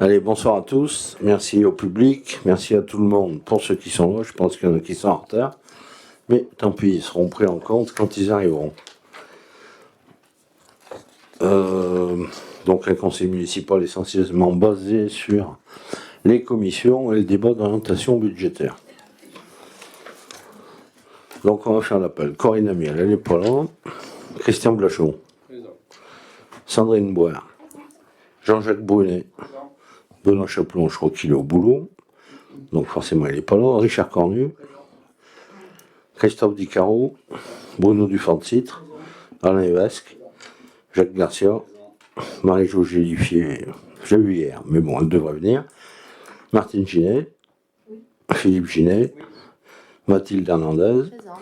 Allez, bonsoir à tous. Merci au public. Merci à tout le monde pour ceux qui sont là. Je pense qu'il y en a qui sont en retard. Mais tant pis, ils seront pris en compte quand ils arriveront. Donc un conseil municipal essentiellement basé sur les commissions et le débat d'orientation budgétaire. Donc on va faire l'appel. Corinne Amiel, elle n'est pas là. Christian Blachon. Présent. Sandrine Boire. Jean-Jacques Brunet. Présent. Benoît Chaplon, je crois qu'il est au boulot. Donc forcément il n'est pas là. Richard Cornu. Présent. Christophe Dicaro. Bruno Dufort-Citre. Alain Evesque. Jacques Garcia. Marie-Jo Gélifier. Je l'ai vu hier, mais bon, elle devrait venir. Martine Ginet. Philippe Ginet. Mathilde Hernandez. Présente.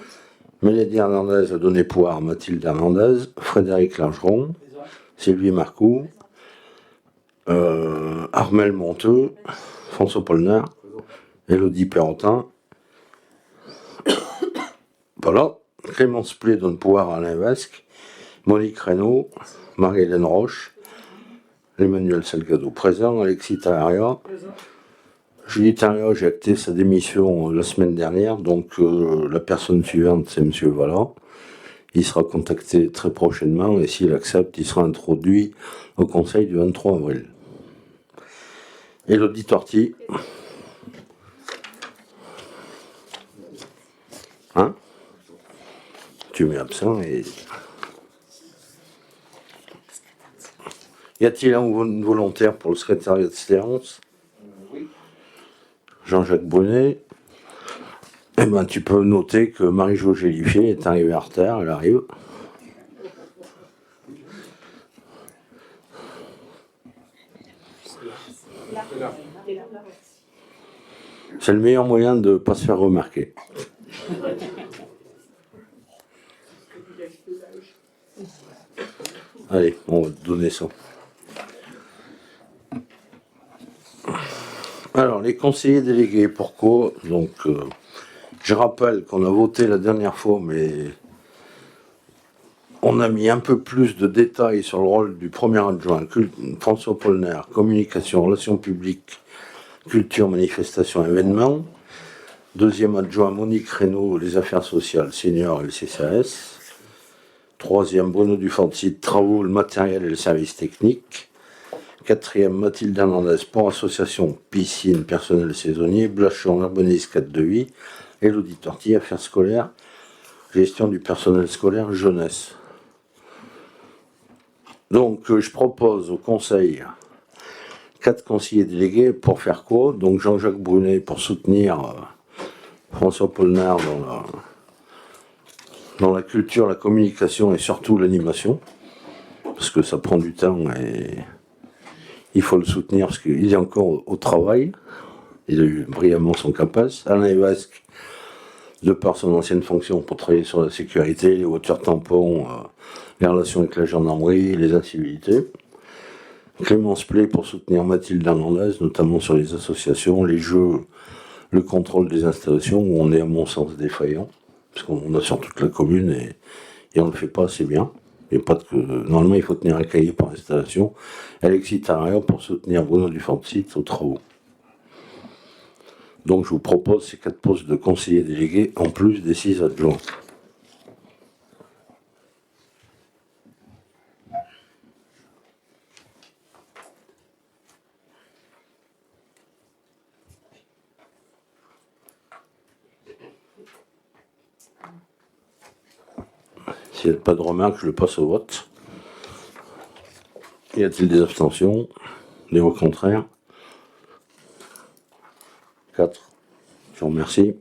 Mélodie Hernandez a donné pouvoir à Mathilde Hernandez. Frédéric Langeron. Sylvie Marcoux. Armel Monteux. François Polner. Élodie Perrotin. Voilà. Clémence Plé donne pouvoir à Alain Vesque. Monique Reynaud. Marie-Hélène Roche. Emmanuel Salgado présent. Alexis Talaria. Julie Talaria, j'ai acté sa démission la semaine dernière, donc la personne suivante, c'est M. Vallat. Il sera contacté très prochainement et s'il accepte, il sera introduit au conseil du 23 avril. Élodie Torti. Hein? Tu mets absent et... Y a-t-il un volontaire pour le secrétariat de séance? Oui. Jean-Jacques Brunet. Eh ben, tu peux noter que Marie-Jo Gélifier est arrivée en retard, elle arrive. C'est le meilleur moyen de ne pas se faire remarquer. Allez, on va te donner ça. Alors, les conseillers délégués, pourquoi? Donc, je rappelle qu'on a voté la dernière fois, mais on a mis un peu plus de détails sur le rôle du premier adjoint, François Polner, communication, relations publiques, culture, manifestation, événements. Deuxième adjoint, Monique Reynaud, les affaires sociales, senior et le CCAS. Troisième, Bruno Dufort-Citre, travaux, le matériel et le service technique. Quatrième, Mathilde Hernandez, sport association, piscine, personnel saisonnier. Blachon, urbaniste, 4 de 8. Élodie Torti, affaires scolaires, gestion du personnel scolaire, jeunesse. Donc, je propose au conseil 4 conseillers délégués pour faire quoi? Donc, Jean-Jacques Brunet pour soutenir François Polner dans la culture, la communication et surtout l'animation. Parce que ça prend du temps et il faut le soutenir parce qu'il est encore au travail. Il a eu brillamment son capace. Alain Evesque, de par son ancienne fonction pour travailler sur la sécurité, les voitures tampons, les relations avec la gendarmerie, les incivilités. Clémence Plé pour soutenir Mathilde Hernandez, notamment sur les associations, les jeux, le contrôle des installations, où on est à mon sens défaillant, parce qu'on a sur toute la commune et on ne le fait pas assez bien. Il y a pas de, normalement, il faut tenir un cahier par installation. Alexis Talaria pour soutenir Bruno Dufort-Citre aux travaux. Donc je vous propose ces 4 postes de conseillers délégués en plus des 6 adjoints. S'il n'y a pas de remarques, je le passe au vote. Y a-t-il des abstentions? Des voix contraires? 4. Je vous remercie.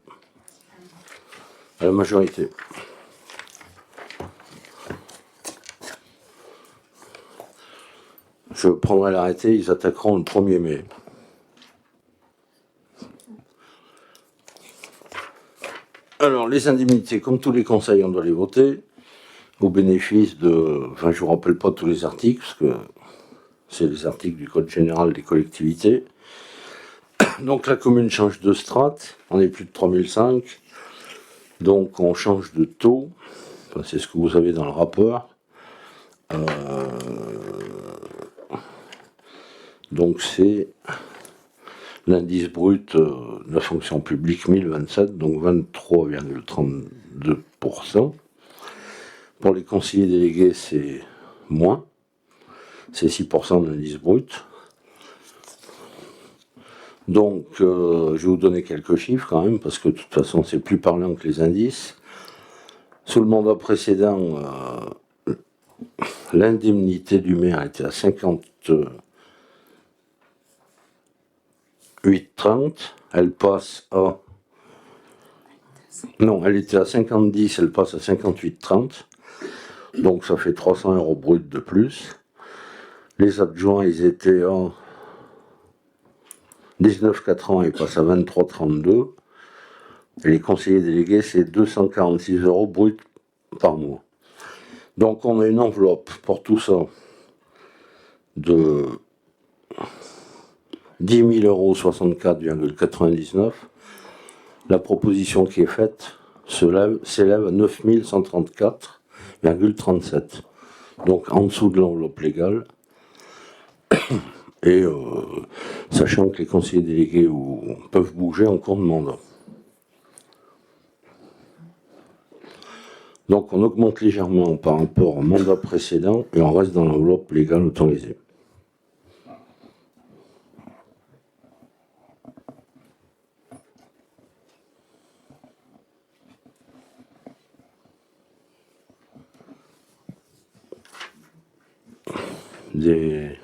À la majorité. Je prendrai l'arrêté, ils attaqueront le 1er mai. Alors, les indemnités, comme tous les conseils, on doit les voter, au bénéfice de... Enfin, je ne vous rappelle pas tous les articles, parce que c'est les articles du Code général des collectivités. Donc, la commune change de strate, on est plus de 3005. Donc, on change de taux. Enfin, c'est ce que vous avez dans le rapport. Donc c'est l'indice brut de la fonction publique 1027, donc 23,32%. Pour les conseillers délégués, c'est moins, c'est 6% de l'indice brut. Donc, je vais vous donner quelques chiffres quand même, parce que de toute façon, c'est plus parlant que les indices. Sous le mandat précédent, l'indemnité du maire était à 58,30. Elle passe à... Non, elle était à 50,10, elle passe à 58,30. Donc, ça fait 300 € brut de plus. Les adjoints, ils étaient à 19,80, ils passent à 23,32. Et les conseillers délégués, c'est 246 € brut par mois. Donc on a une enveloppe pour tout ça de 10 000 €, 64,99. La proposition qui est faite s'élève à 9 134,37. Donc en dessous de l'enveloppe légale. Et sachant que les conseillers délégués peuvent bouger en cours de mandat. Donc on augmente légèrement par rapport au mandat précédent et on reste dans l'enveloppe légale autorisée. Des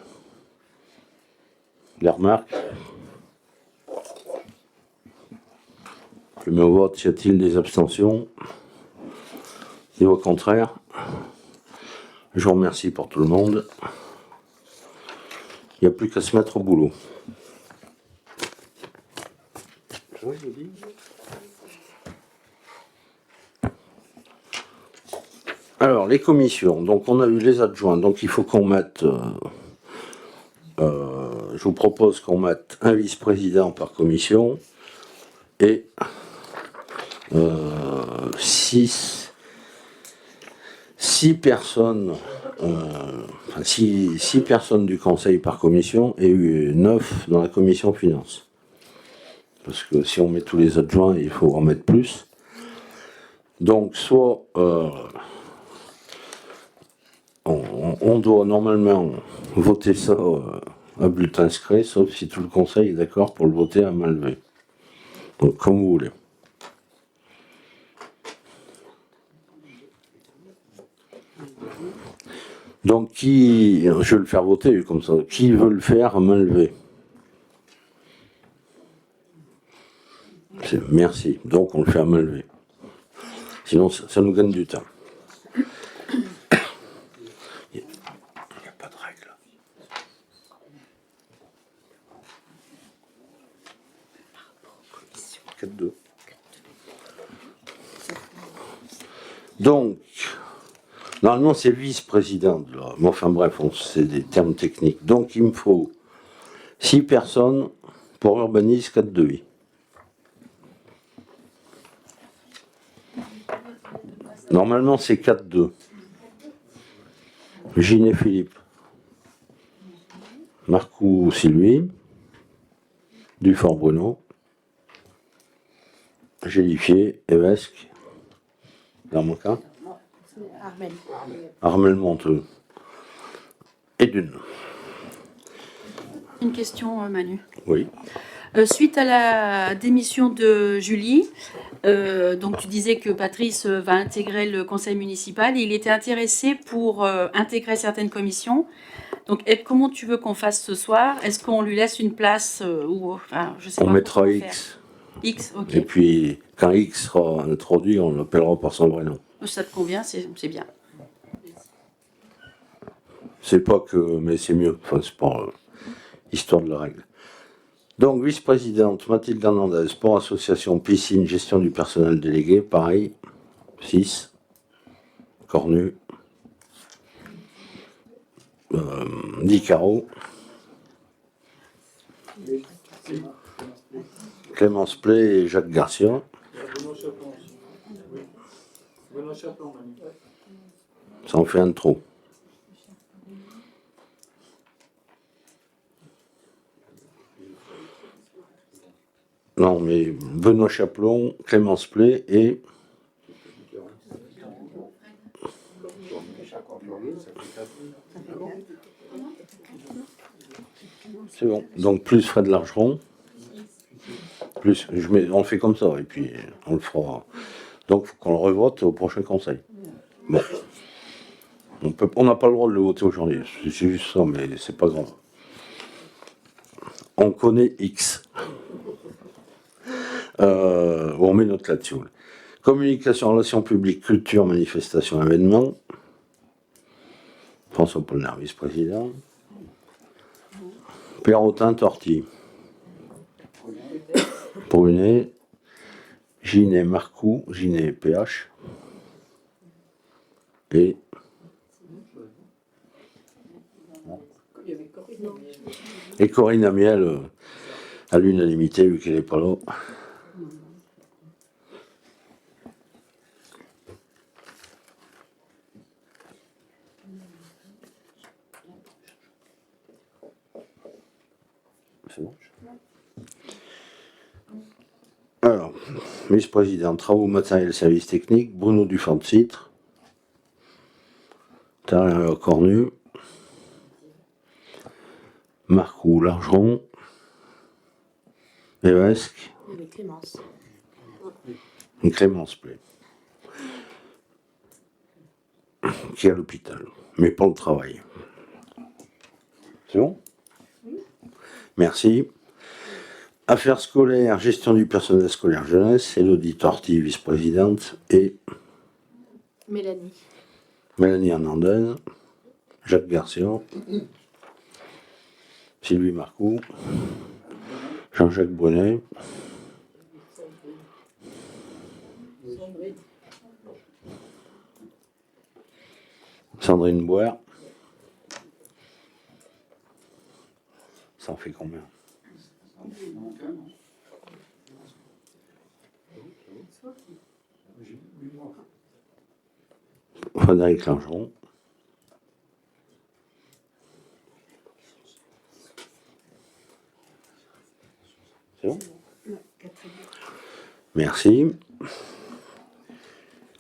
remarques? Je mets au vote, y a-t-il des abstentions? Et au contraire, je vous remercie pour tout le monde. Il n'y a plus qu'à se mettre au boulot. Alors, les commissions. Donc, on a eu les adjoints. Donc, il faut qu'on mette... je vous propose qu'on mette un vice-président par commission et 6 personnes... six personnes du conseil par commission et 9 dans la commission finance. Parce que si on met tous les adjoints, il faut en mettre plus. Donc, soit on doit normalement voter ça à bulletin secret, sauf si tout le conseil est d'accord pour le voter à main levée. Donc, comme vous voulez. Donc, je vais le faire voter comme ça. Qui veut le faire à main levée? Merci. Donc, on le fait à main levée. Sinon, ça nous gagne du temps. Il n'y a pas de règle. Donc, normalement, c'est vice-président. Mais enfin bref, c'est des termes techniques. Donc, il me faut 6 personnes pour urbanisme 4-2. Normalement, c'est 4-2. Ginet Philippe. Marcou Sylvie. Dufort Bruno. Gélifier, Évesque. Darmanca. Armel. Armel Monteux. Et Dune. Une question, Manu. Oui. Suite à la démission de Julie, donc tu disais que Patrice va intégrer le conseil municipal. Il était intéressé pour intégrer certaines commissions. Donc, comment tu veux qu'on fasse ce soir? Est-ce qu'on lui laisse une place ou enfin, je sais On pas mettra comment X. faire. X, ok. Et puis, quand X sera introduit, on l'appellera par son vrai nom. Ça te convient, c'est bien. C'est pas que, mais c'est mieux. Enfin, c'est pas histoire de la règle. Donc, vice-présidente Mathilde Hernandez, sport, association, piscine, gestion du personnel délégué, pareil, 6. Cornu. 10 carreaux. Clémence Play et Jacques Garcia. Ça en fait un de trop. Non, mais Benoît Chaplon, Clémence Play et. C'est bon. Donc plus Fred Largeron. Plus, on fait comme ça, et puis on le fera. Donc, il faut qu'on le revote au prochain conseil. Bon. On n'a pas le droit de le voter aujourd'hui. C'est juste ça, mais c'est pas grave. On connaît X. On met notre là-dessus. Communication, relations publiques, culture, manifestation, événements. François Polnaire, vice-président. Perrotin, Torti. Brunet. Ginet, Marcoux. Ginet, PH. Et. Et Corinne Amiel, à l'unanimité, vu qu'elle n'est pas là. C'est bon. Alors, vice-président, travaux matériels, services techniques, Bruno Dufort-Citre, Thérèse Cornu, Marcoux, Largeron, Évesque, et Clémence Play, qui est à l'hôpital, mais pas le travail. C'est bon? Merci. Affaires scolaires, gestion du personnel scolaire jeunesse, Élodie Torti, vice-présidente, et Mélanie Hernandez, Jacques Garcia, Sylvie Marcoux, Jean-Jacques Brunet, Sandrine Boer. Ça en fait combien? Frédéric Largeron. C'est bon? Merci.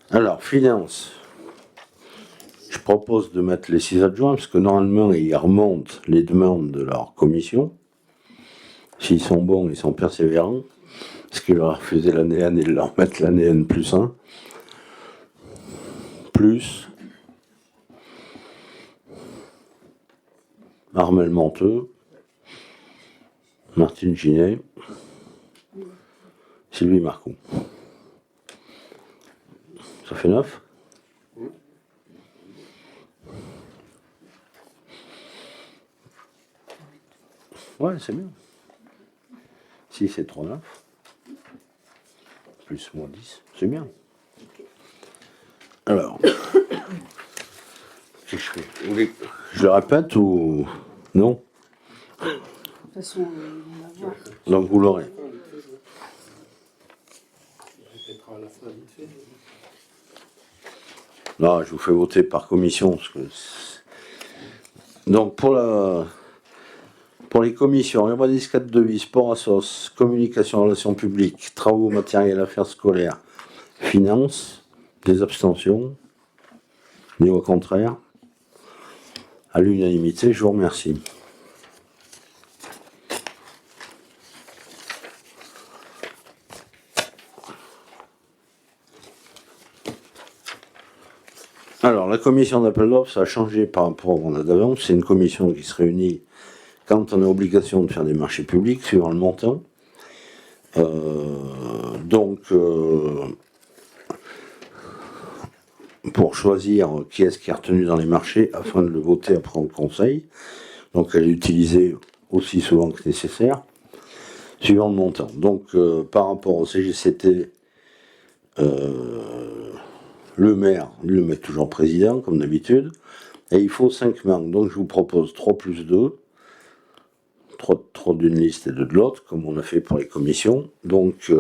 Alors, finance. Je propose de mettre les 6 adjoints, parce que normalement, ils remontent les demandes de leur commission. S'ils sont bons, ils sont persévérants. Parce qu'ils leur a refusé l'année N et de leur mettre l'année N+1. Plus Armel Menteux, Martine Ginet, Sylvie Marcoux. Ça fait 9. Ouais, c'est bien. 6 et 3, 9. Plus moins 10, c'est bien. Alors, qu'est-ce que je fais? Je le répète ou non? De toute façon, on va voir. Donc vous l'aurez. Là, je vous fais voter par commission. Parce que donc pour les commissions, urbanisme 4 de vie, sport assos, communication, relations publiques, travaux, matériels, affaires scolaires, finances, des abstentions, des voix contraires. À l'unanimité, je vous remercie. Alors, la commission d'appel d'offres, ça a changé par rapport au mandat d'avant. C'est une commission qui se réunit quand on a obligation de faire des marchés publics, suivant le montant. Pour choisir qui est-ce qui est retenu dans les marchés afin de le voter après en conseil. Donc elle est utilisée aussi souvent que nécessaire, suivant le montant. Donc par rapport au CGCT, le maire, lui, le met toujours président, comme d'habitude, et il faut 5 membres. Donc je vous propose 3 plus 2, 3 d'une liste et 2 de l'autre, comme on a fait pour les commissions. Donc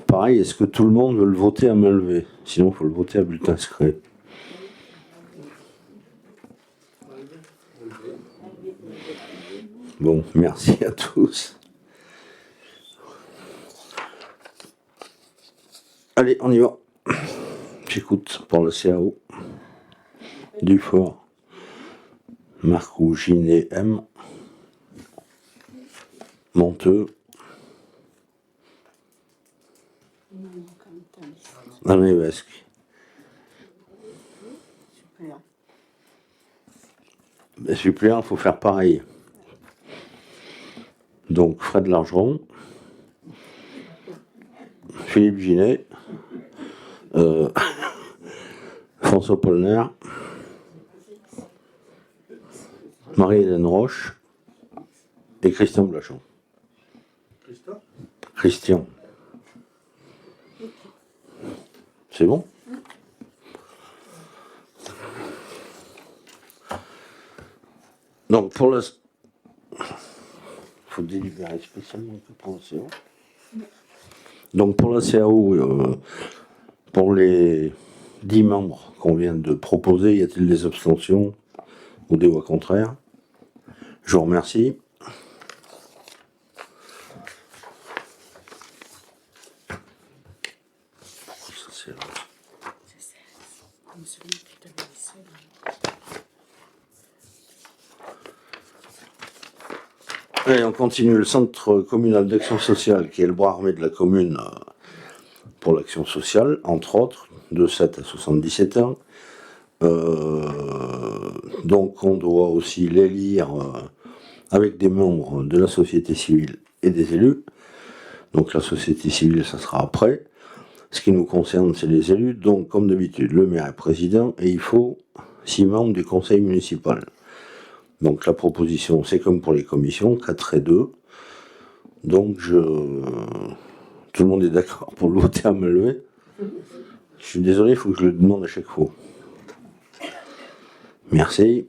pareil, est-ce que tout le monde veut le voter à main levée? Sinon, il faut le voter à bulletin secret. Bon, merci à tous. Allez, on y va. J'écoute pour le CAO. Dufort, Marcou, Ginet, M. Monteux, Lamevesque. Suppléant. Suppléant, il faut faire pareil. Donc Fred Largeron, Philippe Ginet, François Polner, Marie-Hélène Roche et Christian Blachon. Christian. C'est bon? Donc pour le... faut délibérer spécialement pour la CAO. Donc pour la CAO, pour les 10 membres qu'on vient de proposer, y a-t-il des abstentions ou des voix contraires? Je vous remercie. Ça, c'est là. Je me souviens que tu avais dit ça. Allez, on continue. Le Centre communal d'action sociale, qui est le bras armé de la commune pour l'action sociale, entre autres, de 7 à 77 ans. Donc on doit aussi l'élire avec des membres de la société civile et des élus. Donc la société civile, ça sera après. Ce qui nous concerne, c'est les élus. Donc comme d'habitude, le maire est président et il faut 6 membres du conseil municipal. Donc la proposition, c'est comme pour les commissions, 4 et 2. Donc tout le monde est d'accord pour le voter à main levée. Je suis désolé, il faut que je le demande à chaque fois. Merci.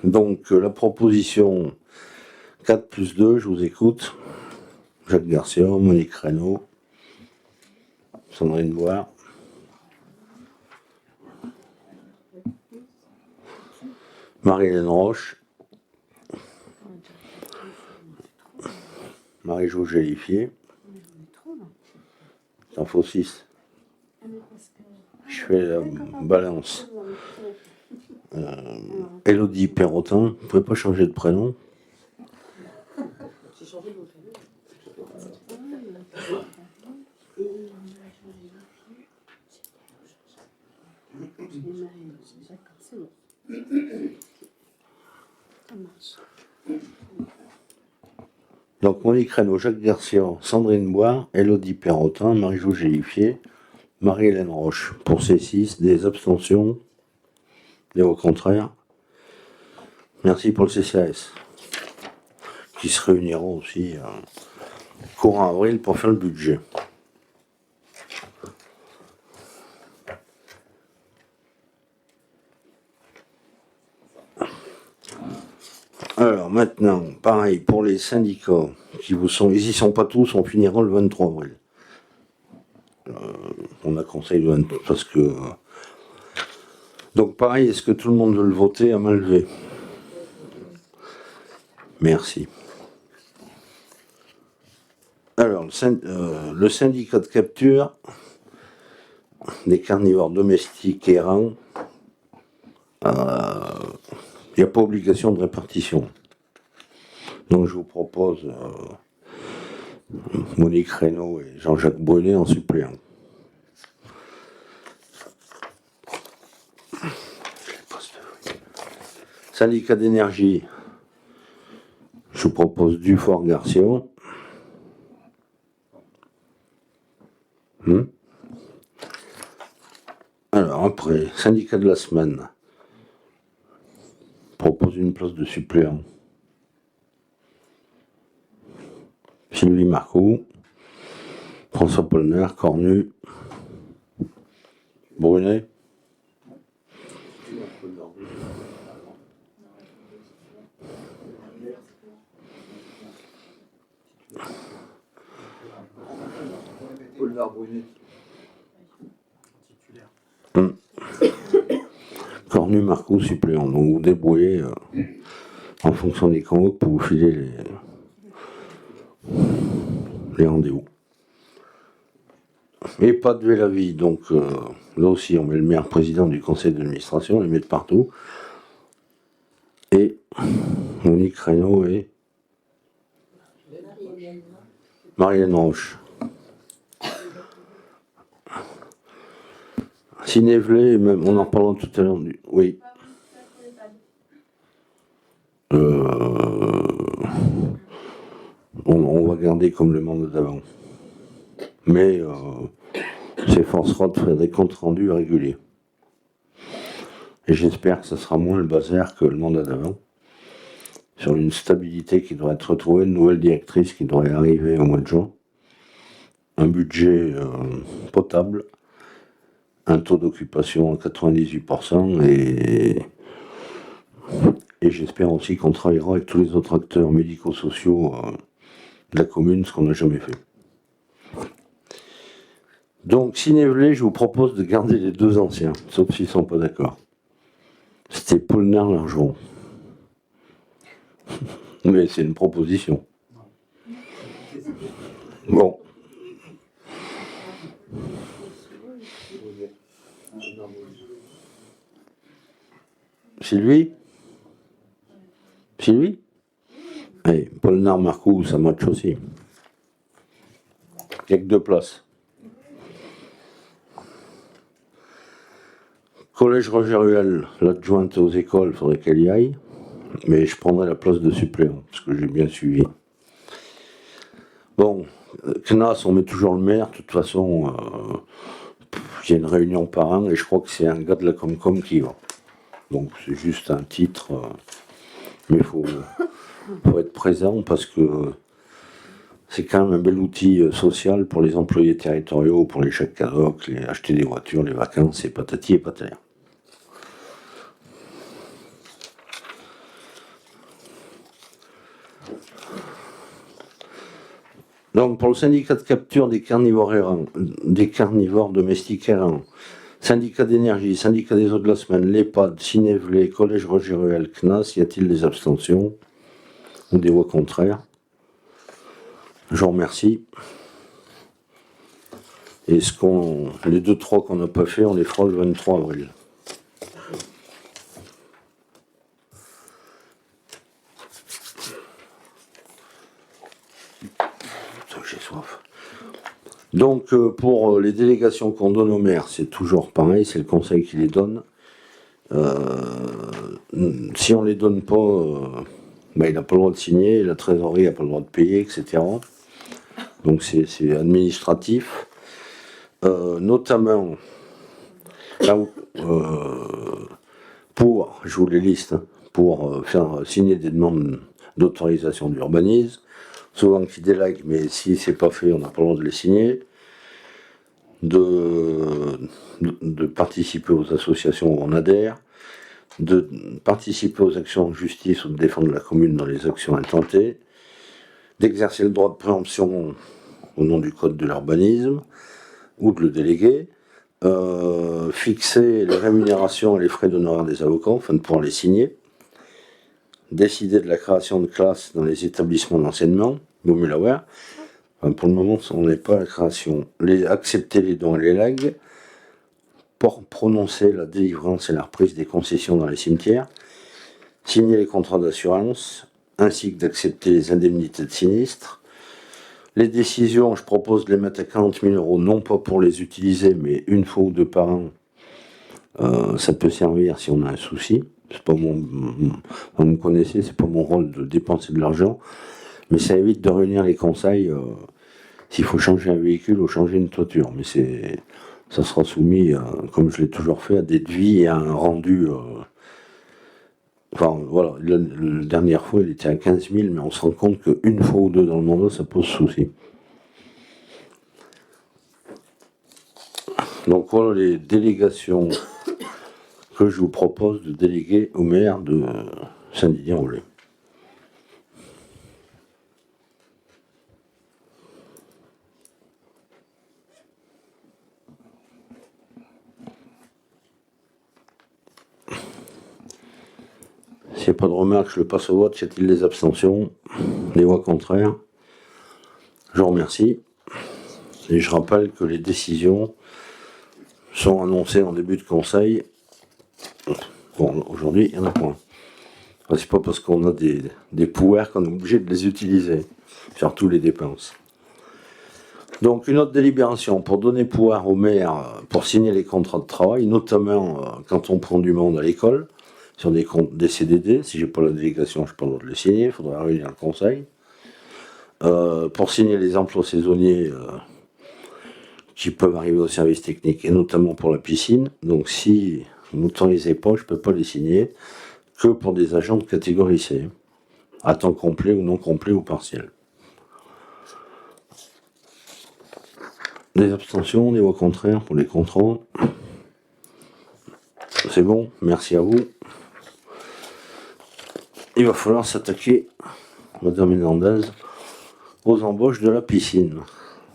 Donc la proposition 4 plus 2, je vous écoute. Jacques Garcia, Monique Reynaud, Sandrine Boire. Marie-Hélène Roche. Marie-Jo Gélifier. T'en faut 6. Je fais la balance. Élodie Perrotin. Vous ne pouvez pas changer de prénom? J'ai changé de prénom. C'est bon. Ça marche. Donc Monique Reynaud, Jacques Garcia, Sandrine Boire, Élodie Perrotin, Marie-Jo Gélifier, Marie-Hélène Roche. Pour ces 6, des abstentions, des voix contraires. Merci pour le CCAS, qui se réuniront aussi courant avril pour faire le budget. Alors maintenant, pareil pour les syndicats qui vous sont, ils y sont pas tous, on finira le 23 avril. On a conseil le 23 parce que. Donc pareil, est-ce que tout le monde veut le voter à main levée? Merci. Alors le syndicat de capture des carnivores domestiques errants. Il n'y a pas obligation de répartition. Donc je vous propose Monique Reynaud et Jean-Jacques Brunet en suppléant. Syndicat d'énergie, je vous propose Dufort Garcia. Alors après, syndicat de la semaine. Propose une place de suppléant. Sylvie Marcoux, François Polner, Cornu, Brunet. Cornu, Marcoux, suppléant. Donc vous débrouillez en fonction des convoques pour vous filer les rendez-vous. Et pas de la vie, donc là aussi on met le maire président du conseil d'administration, on les met de partout. Et Monique Reynaud et Marianne Roche. Cinévelé, même, on en parlera tout à l'heure. Oui. On va garder comme le mandat d'avant. Mais s'efforcera de faire des comptes rendus réguliers. Et j'espère que ce sera moins le bazar que le mandat d'avant. Sur une stabilité qui devrait être retrouvée, une nouvelle directrice qui devrait arriver au mois de juin. Un budget potable. Un taux d'occupation à 98% et j'espère aussi qu'on travaillera avec tous les autres acteurs médico-sociaux de la commune, ce qu'on n'a jamais fait. Donc, si Névelé, je vous propose de garder les deux anciens, sauf s'ils ne sont pas d'accord. C'était Paulnard-Largeron. Mais c'est une proposition. Bon. C'est lui? C'est lui? Oui, Paulnard-Marcoux, ça match aussi. Il n'y a que 2 places. Collège Roger Ruel, l'adjointe aux écoles, il faudrait qu'elle y aille. Mais je prendrai la place de suppléant, parce que j'ai bien suivi. Bon, CNAS, on met toujours le maire. De toute façon, il y a une réunion par an, et je crois que c'est un gars de la Comcom qui va. Donc c'est juste un titre, mais il faut être présent parce que c'est quand même un bel outil social pour les employés territoriaux, pour les chèques cadocs, acheter des voitures, les vacances, et patati et patata. Donc pour le syndicat de capture des carnivores errants, des carnivores domestiques errants, syndicat d'énergie, syndicat des eaux de la semaine, l'EHPAD, Cinévelé, Collège Roger Ruel, CNAS, y a-t-il des abstentions ou des voix contraires? Je vous remercie. Et les 2-3 qu'on n'a pas fait, on les fera le 23 avril. Putain, j'ai soif. Donc pour les délégations qu'on donne au maire, c'est toujours pareil, c'est le conseil qui les donne. Si on les donne pas, il n'a pas le droit de signer, la trésorerie n'a pas le droit de payer, etc. Donc c'est administratif. Notamment, pour, je vous les liste, pour faire signer des demandes d'autorisation d'urbanisme, souvent qui délèguent, mais si c'est pas fait, on n'a pas le droit de les signer, de participer aux associations où on adhère, de participer aux actions en justice ou de défendre la commune dans les actions intentées, d'exercer le droit de préemption au nom du code de l'urbanisme, ou de le déléguer, fixer les rémunérations et les frais d'honoraires des avocats, afin de pouvoir les signer, décider de la création de classes dans les établissements d'enseignement, pour le moment, on n'est pas à la création. Accepter les dons et les legs, pour prononcer la délivrance et la reprise des concessions dans les cimetières, signer les contrats d'assurance, ainsi que d'accepter les indemnités de sinistre. Les décisions, je propose de les mettre à 40 000 €, non pas pour les utiliser, mais une fois ou deux par an. Ça peut servir si on a un souci. C'est pas vous me connaissez, c'est pas mon rôle de dépenser de l'argent, mais ça évite de réunir les conseils s'il faut changer un véhicule ou changer une toiture. Mais ça sera soumis, comme je l'ai toujours fait, à des devis et à un rendu. Enfin voilà, la dernière fois il était à 15 000, mais on se rend compte qu'une fois ou deux dans le mandat, ça pose souci. Donc voilà les délégations que je vous propose de déléguer au maire de Saint-Didier-en-Velay. S'il n'y a pas de remarques, je le passe au vote. Y a-t-il des abstentions? Des voix contraires? Je vous remercie. Et je rappelle que les décisions sont annoncées en début de conseil. Bon, aujourd'hui, il y en a point. Enfin, c'est pas parce qu'on a des pouvoirs qu'on est obligé de les utiliser, surtout les dépenses. Donc, une autre délibération pour donner pouvoir au maire pour signer les contrats de travail, notamment quand on prend du monde à l'école, sur des CDD. Si j'ai pas la délégation, je n'ai pas le droit de les signer, il faudra réunir le conseil. Pour signer les emplois saisonniers qui peuvent arriver au service technique, et notamment pour la piscine. Donc, si vous n'autorisez pas, je ne peux pas les signer que pour des agents de catégorie C, à temps complet ou non complet ou partiel. Des abstentions, des voix contraires pour les contrats. C'est bon, merci à vous. Il va falloir s'attaquer, Madame Hernandez, aux embauches de la piscine.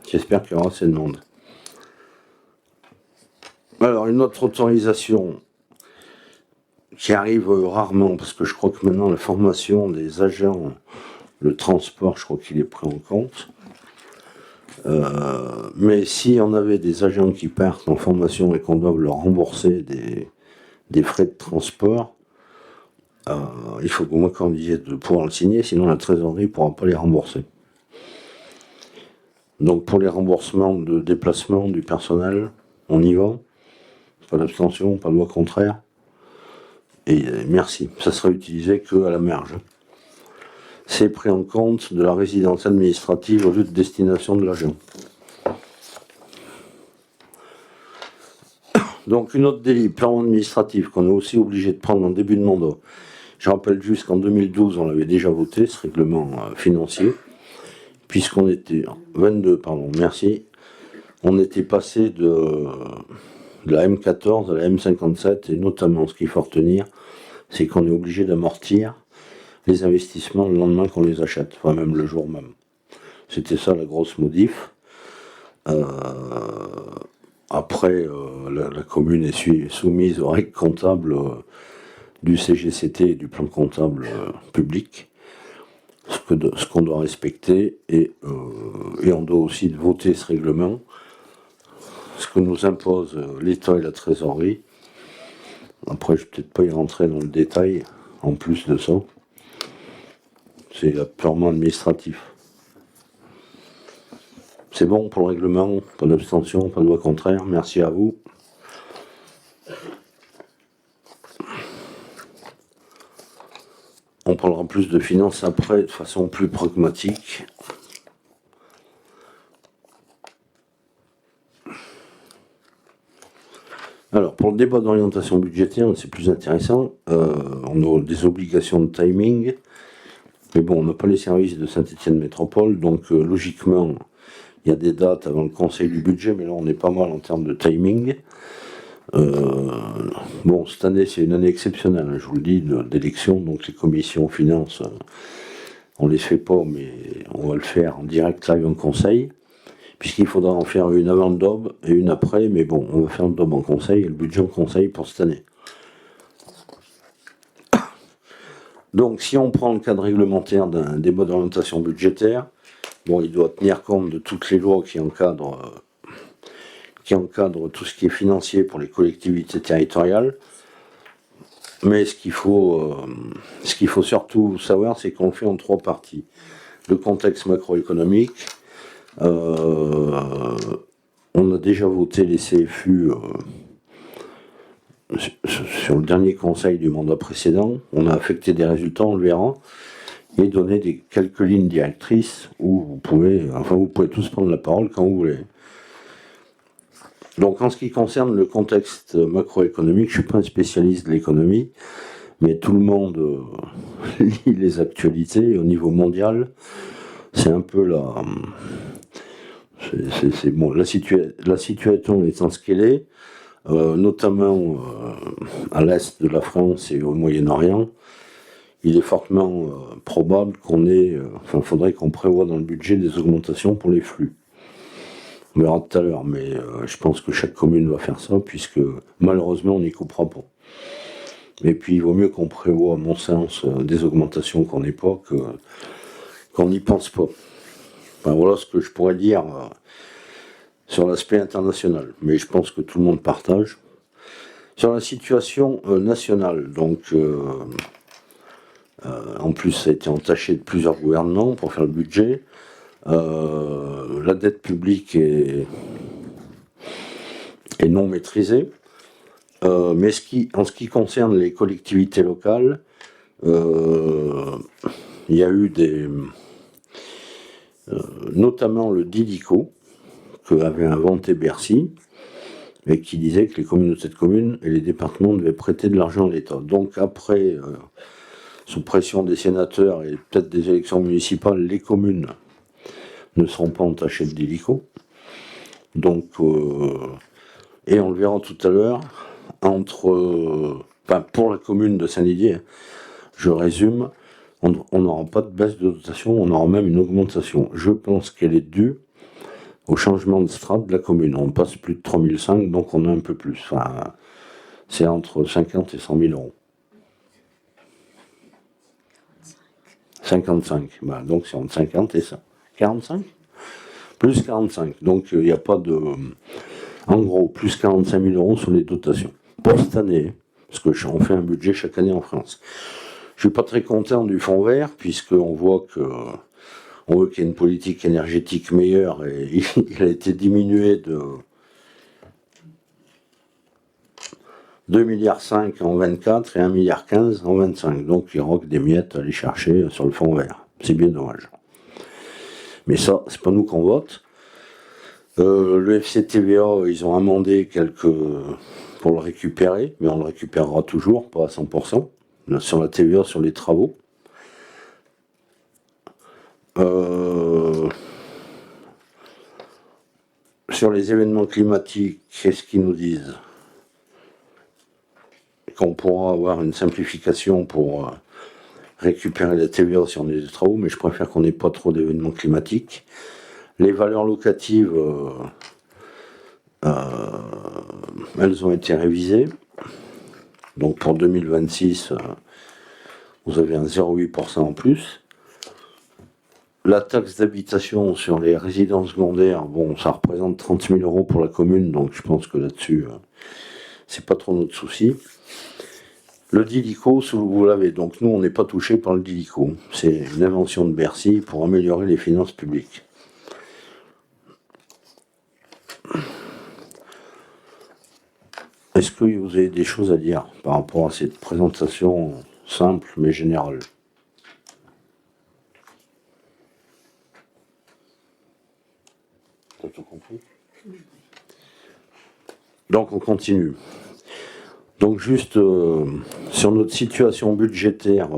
J'espère qu'il y aura assez de monde. Alors, une autre autorisation qui arrive rarement, parce que je crois que maintenant la formation des agents, le transport, je crois qu'il est pris en compte. Mais si on avait des agents qui partent en formation et qu'on doit leur rembourser des frais de transport, il faut que moi qu'on dise de pouvoir le signer, sinon la trésorerie ne pourra pas les rembourser. Donc pour les remboursements de déplacement du personnel, on y va. Pas d'abstention, pas de loi contraire. Et merci, ça sera utilisé qu'à la marge. C'est pris en compte de la résidence administrative au lieu de destination de l'agent. Donc une autre délit, plan administratif, qu'on est aussi obligé de prendre en début de mandat. Je rappelle juste qu'en 2012, on l'avait déjà voté, ce règlement financier, puisqu'on était... 22, pardon, merci. On était passé de la M14 à la M57, et notamment ce qu'il faut retenir, c'est qu'on est obligé d'amortir les investissements le lendemain qu'on les achète, enfin même le jour même. C'était ça la grosse modif. Après, la commune est soumise aux règles comptables du CGCT et du plan comptable public, ce qu'on doit respecter, et on doit aussi voter ce règlement, ce que nous impose l'État et la trésorerie. Après, je ne vais peut-être pas y rentrer dans le détail, en plus de ça. C'est purement administratif. C'est bon pour le règlement, pas d'abstention, pas de loi contraire, merci à vous. On parlera plus de finances après, de façon plus pragmatique. Alors, pour le débat d'orientation budgétaire, c'est plus intéressant. On a des obligations de timing. Mais bon, on n'a pas les services de Saint-Étienne Métropole, donc logiquement, il y a des dates avant le conseil du budget, mais là on est pas mal en termes de timing. Bon, cette année c'est une année exceptionnelle, hein, je vous le dis, d'élection, donc les commissions finances, on les fait pas, mais on va le faire en direct live en conseil, puisqu'il faudra en faire une avant le DOB et une après, mais bon, on va faire le DOB en conseil et le budget en conseil pour cette année. Donc, si on prend le cadre réglementaire d'un débat d'orientation budgétaire, bon, il doit tenir compte de toutes les lois qui encadrent tout ce qui est financier pour les collectivités territoriales. Mais ce qu'il faut surtout savoir, c'est qu'on le fait en 3 parties. Le contexte macroéconomique, on a déjà voté les CFU sur le dernier conseil du mandat précédent, on a affecté des résultats, on le verra, et donné quelques lignes directrices où vous pouvez tous prendre la parole quand vous voulez. Donc en ce qui concerne le contexte macroéconomique, je ne suis pas un spécialiste de l'économie, mais tout le monde lit les actualités au niveau mondial. C'est un peu la situation étant ce qu'elle est. Notamment à l'est de la France et au Moyen-Orient, il est fortement probable faudrait qu'on prévoie dans le budget des augmentations pour les flux. On verra tout à l'heure, mais je pense que chaque commune va faire ça, puisque malheureusement on n'y coupera pas. Et puis il vaut mieux qu'on prévoie, à mon sens, des augmentations qu'on n'ait pas, qu'on n'y pense pas. Enfin, voilà ce que je pourrais dire sur l'aspect international, mais je pense que tout le monde partage. Sur la situation nationale, donc en plus ça a été entaché de plusieurs gouvernements pour faire le budget. La dette publique est non maîtrisée. Mais en ce qui concerne les collectivités locales, il y a eu notamment le DILICO que avait inventé Bercy et qui disait que les communautés de communes et les départements devaient prêter de l'argent à l'État. Donc après, sous pression des sénateurs et peut-être des élections municipales, les communes ne seront pas entachées de DILICO. Donc, et on le verra tout à l'heure, pour la commune de Saint-Didier, je résume, on n'aura pas de baisse de dotation, on aura même une augmentation. Je pense qu'elle est due au changement de strate de la commune. On passe plus de 3005, donc on a un peu plus. Enfin, c'est entre 50 et 100 000 euros. 55, donc c'est entre 50 et ça. 45 ? Plus 45. Donc il n'y a pas de... En gros, plus 45 000 euros sur les dotations. Pour cette année, parce qu'on fait un budget chaque année en France. Je ne suis pas très content du fonds vert, puisqu'on voit on veut qu'il y ait une politique énergétique meilleure, et il a été diminué de 2,5 milliards en 24 et 1,15 milliard en 25. Donc il roque des miettes à aller chercher sur le fonds vert. C'est bien dommage. Mais ça, c'est pas nous qu'on vote. Le FCTVA, ils ont amendé pour le récupérer, mais on le récupérera toujours, pas à 100%. Sur la TVA, sur les travaux. Sur les événements climatiques, qu'est-ce qu'ils nous disent? Qu'on pourra avoir une simplification pour récupérer la TVA si on a des travaux, mais je préfère qu'on n'ait pas trop d'événements climatiques. Les valeurs locatives, elles ont été révisées. Donc pour 2026, vous avez un 0,8% en plus. La taxe d'habitation sur les résidences secondaires, bon, ça représente 30 000 euros pour la commune, donc je pense que là-dessus, c'est pas trop notre souci. Le DILICO, vous l'avez, donc nous, on n'est pas touché par le DILICO. C'est une invention de Bercy pour améliorer les finances publiques. Est-ce que vous avez des choses à dire par rapport à cette présentation simple mais générale? T'as tout compris? Donc on continue. Donc juste sur notre situation budgétaire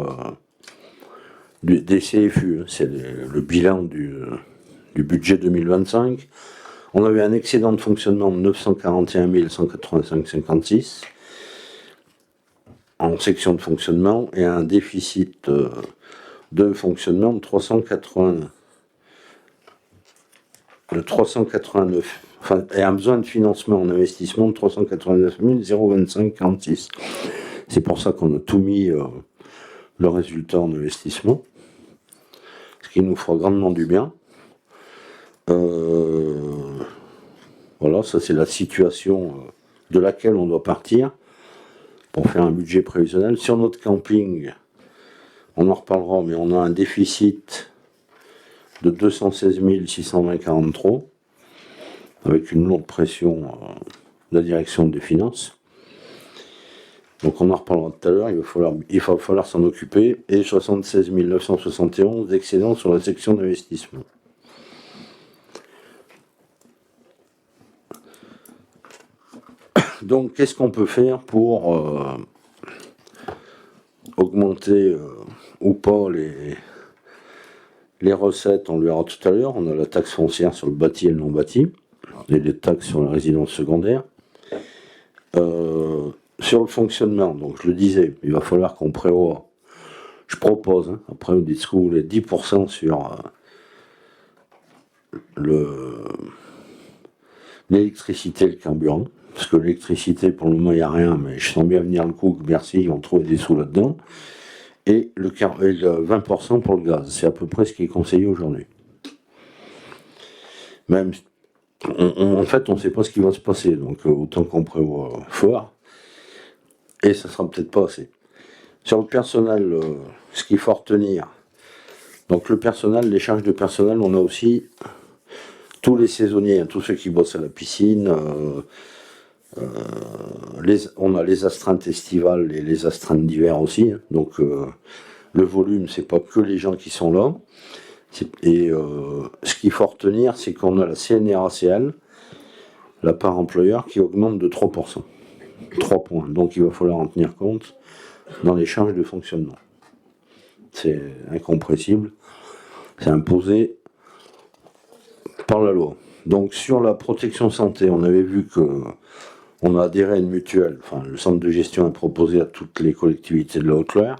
des CFU, c'est le bilan du budget 2025. On avait un excédent de fonctionnement de 941 185,56 en section de fonctionnement et un déficit de fonctionnement de 389. Enfin, et un besoin de financement en investissement de 389 025,46. C'est pour ça qu'on a tout mis le résultat en investissement, ce qui nous fera grandement du bien. Voilà, ça c'est la situation de laquelle on doit partir pour faire un budget prévisionnel. Sur notre camping, on en reparlera, mais on a un déficit de 216 620,43 avec une lourde pression de la direction des finances. Donc on en reparlera tout à l'heure, il va falloir s'en occuper, et 76 971 d'excédents sur la section d'investissement. Donc, qu'est-ce qu'on peut faire pour augmenter ou pas les recettes? On le verra tout à l'heure. On a la taxe foncière sur le bâti et le non bâti, et les taxes sur la résidence secondaire. Sur le fonctionnement, donc je le disais, il va falloir qu'on prévoie. Je propose, après vous dites ce que vous voulez, 10% sur l'électricité et le carburant. Parce que l'électricité, pour le moment, il n'y a rien, mais je sens bien venir le coup que Bercy, ils vont trouver des sous là-dedans. Et le 20% pour le gaz. C'est à peu près ce qui est conseillé aujourd'hui. Même En fait, on ne sait pas ce qui va se passer, donc autant qu'on prévoit fort, et ça sera peut-être pas assez. Sur le personnel, ce qu'il faut retenir, donc le personnel, les charges de personnel, on a aussi tous les saisonniers, hein, tous ceux qui bossent à la piscine, on a les astreintes estivales et les astreintes d'hiver aussi, hein, donc le volume, c'est pas que les gens qui sont là. Et ce qu'il faut retenir, c'est qu'on a la CNRACL, la part employeur, qui augmente de 3%. 3 points. Donc il va falloir en tenir compte dans les charges de fonctionnement. C'est incompressible. C'est imposé par la loi. Donc sur la protection santé, on avait vu que on a adhéré à une mutuelle. Enfin, le centre de gestion a proposé à toutes les collectivités de la Haute-Loire.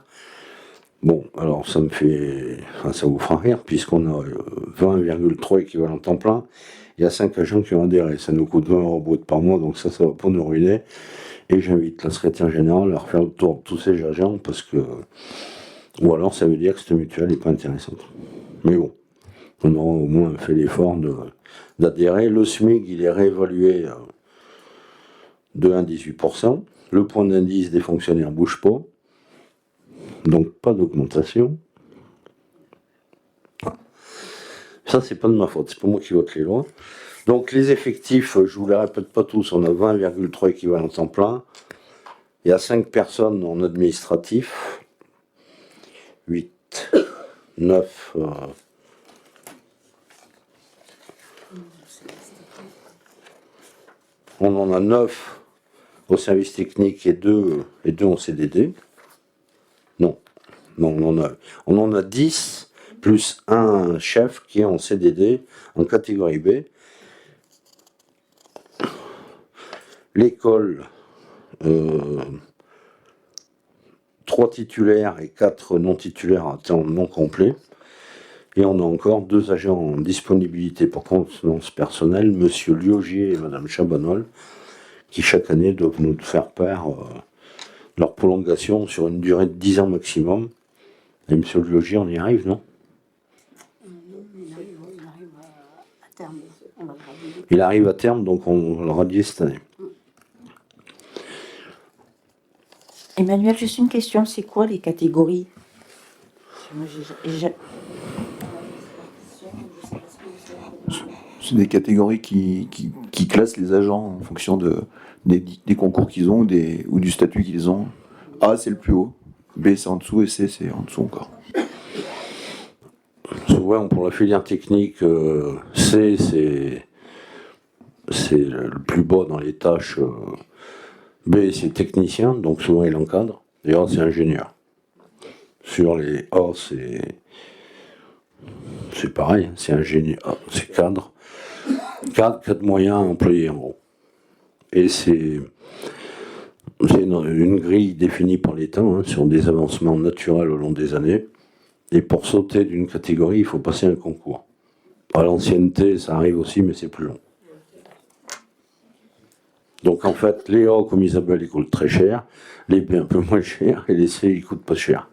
Bon, alors ça me fait, enfin, ça vous fera rire, puisqu'on a 20,3 équivalents temps plein. Il y a 5 agents qui ont adhéré. Ça nous coûte 20 € brut par mois, donc ça va pas nous ruiner. Et j'invite la secrétaire générale à refaire le tour de tous ces agents, parce que, ou alors ça veut dire que cette mutuelle n'est pas intéressante. Mais bon, on aura au moins fait l'effort d'adhérer. Le SMIC, il est réévalué de 1,18%. Le point d'indice des fonctionnaires ne bouge pas. Donc pas d'augmentation. Ça, c'est pas de ma faute, c'est pas moi qui vote les lois. Donc les effectifs, je vous les répète pas tous, on a 20,3 équivalents temps plein. Il y a 5 personnes en administratif. 8, 9. On en a 9 au service technique et 2 en CDD. Non, on en a 10 plus un chef qui est en CDD en catégorie B. L'école, 3 titulaires et 4 non titulaires à temps non complet. Et on a encore 2 agents en disponibilité pour contenance personnelle, Monsieur Liogier et Madame Chabanol, qui chaque année doivent nous faire part de leur prolongation sur une durée de 10 ans maximum. Et Monsieur Liogier, on y arrive, non? Il arrive à terme. On va le radier. Il arrive à terme, donc on va le radier cette année. Emmanuel, juste une question, c'est quoi les catégories? Moi, C'est des catégories qui classent les agents en fonction des concours qu'ils ont ou du statut qu'ils ont. A, c'est le plus haut. B, c'est en dessous. Et C, c'est en dessous encore. Souvent, pour la filière technique, C, c'est le plus bas dans les tâches. B, c'est technicien, donc souvent il encadre. Et A, c'est ingénieur. Sur les A, c'est pareil, c'est ingénieur, c'est cadre. Cadre moyen employé en gros. Et c'est une grille définie par l'État, hein, sur des avancements naturels au long des années. Et pour sauter d'une catégorie, il faut passer un concours. À l'ancienneté, ça arrive aussi, mais c'est plus long. Donc en fait, les A, comme Isabelle, ils coûtent très cher, les B un peu moins cher, et les C, ils coûtent pas cher.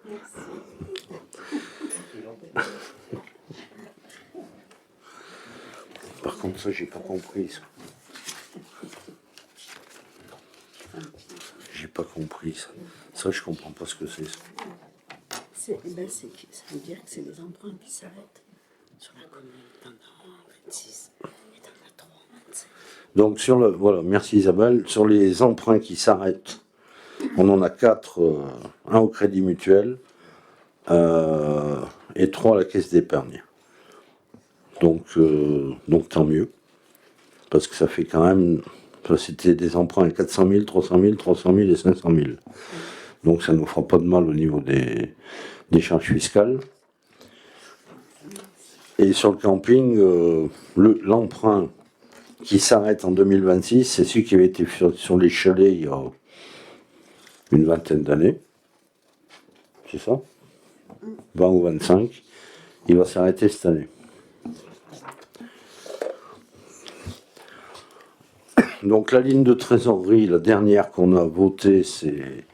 Par contre, ça, j'ai pas compris. Ça. J'ai pas compris ça. Ça, je comprends pas ce que c'est. Ça. Ça veut dire que c'est des emprunts qui s'arrêtent sur la commune. T'en as 26 et t'en as 3, 25. Donc voilà, merci Isabelle. Sur les emprunts qui s'arrêtent, on en a 4, un au Crédit Mutuel et 3 à la Caisse d'épargne. Donc tant mieux, parce que ça fait quand même, ça c'était des emprunts à 400 000, 300 000, 300 000 et 500 000. Donc ça ne nous fera pas de mal au niveau des charges fiscales. Et sur le camping, l'emprunt qui s'arrête en 2026, c'est celui qui avait été sur les chalets il y a une vingtaine d'années. C'est ça? 20 ou 25. Il va s'arrêter cette année. Donc la ligne de trésorerie, la dernière qu'on a votée, c'est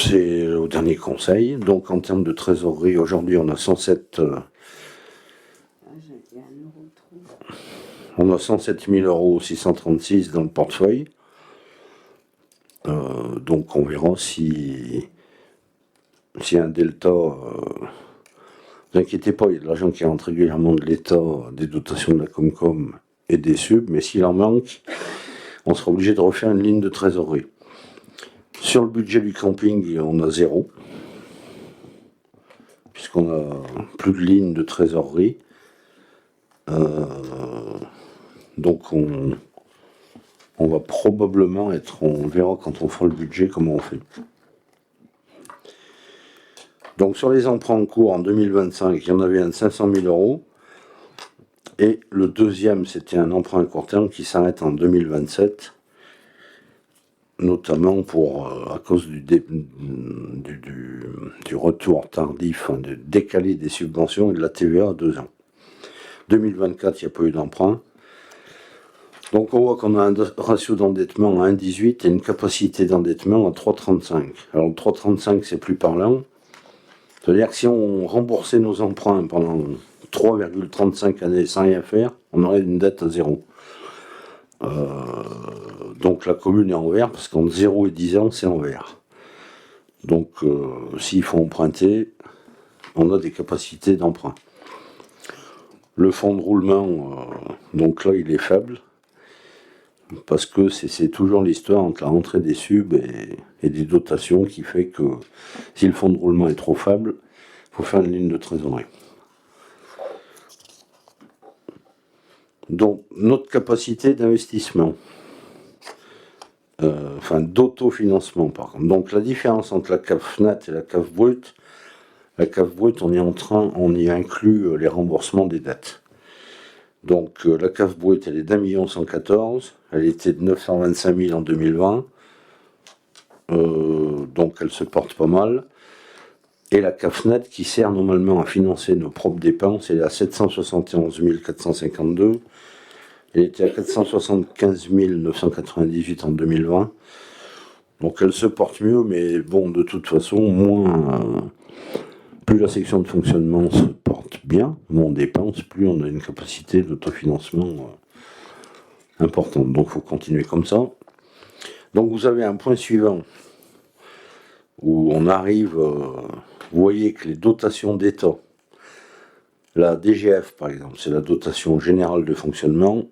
C'est au dernier conseil. Donc en termes de trésorerie, aujourd'hui on a 107, Il y a 1 euro trop. on a 107 000 € 636 dans le portefeuille. Donc on verra si y a un delta. Ne vous inquiétez pas, il y a de l'argent qui rentre régulièrement de l'État, des dotations de la Comcom et des subs, mais s'il en manque, on sera obligé de refaire une ligne de trésorerie. Sur le budget du camping, on a 0, puisqu'on a plus de ligne de trésorerie. Donc on va probablement on verra quand on fera le budget comment on fait. Donc sur les emprunts en cours en 2025, il y en avait un de 500 000 €. Et le deuxième, c'était un emprunt à court terme qui s'arrête en 2027, notamment à cause du retour tardif, de décalé des subventions et de la TVA à 2 ans. 2024, il n'y a pas eu d'emprunt. Donc on voit qu'on a un ratio d'endettement à 1,18 et une capacité d'endettement à 3,35. Alors 3,35, c'est plus parlant. C'est-à-dire que si on remboursait nos emprunts pendant 3,35 années sans rien faire, on aurait une dette à 0. Donc la commune est en vert, parce qu'entre 0 et 10 ans, c'est en vert. Donc s'il faut emprunter, on a des capacités d'emprunt. Le fonds de roulement, donc là, il est faible, parce que c'est toujours l'histoire entre la rentrée des subs et des dotations qui fait que si le fonds de roulement est trop faible, il faut faire une ligne de trésorerie. Donc notre capacité d'investissement, d'autofinancement par contre. Donc la différence entre la cave FNAT et la cave brute, on y inclut les remboursements des dettes. Donc la cave brute, elle est d'1 114 000, elle était de 925 000 en 2020, donc elle se porte pas mal. Et la cave net qui sert normalement à financer nos propres dépenses, elle est à 771 452, elle était à 475 998 en 2020. Donc elle se porte mieux, mais bon, de toute façon, plus la section de fonctionnement se porte bien, moins on dépense, plus on a une capacité d'autofinancement importante. Donc il faut continuer comme ça. Donc vous avez un point suivant, où on arrive, vous voyez que les dotations d'État, la DGF par exemple, c'est la dotation générale de fonctionnement,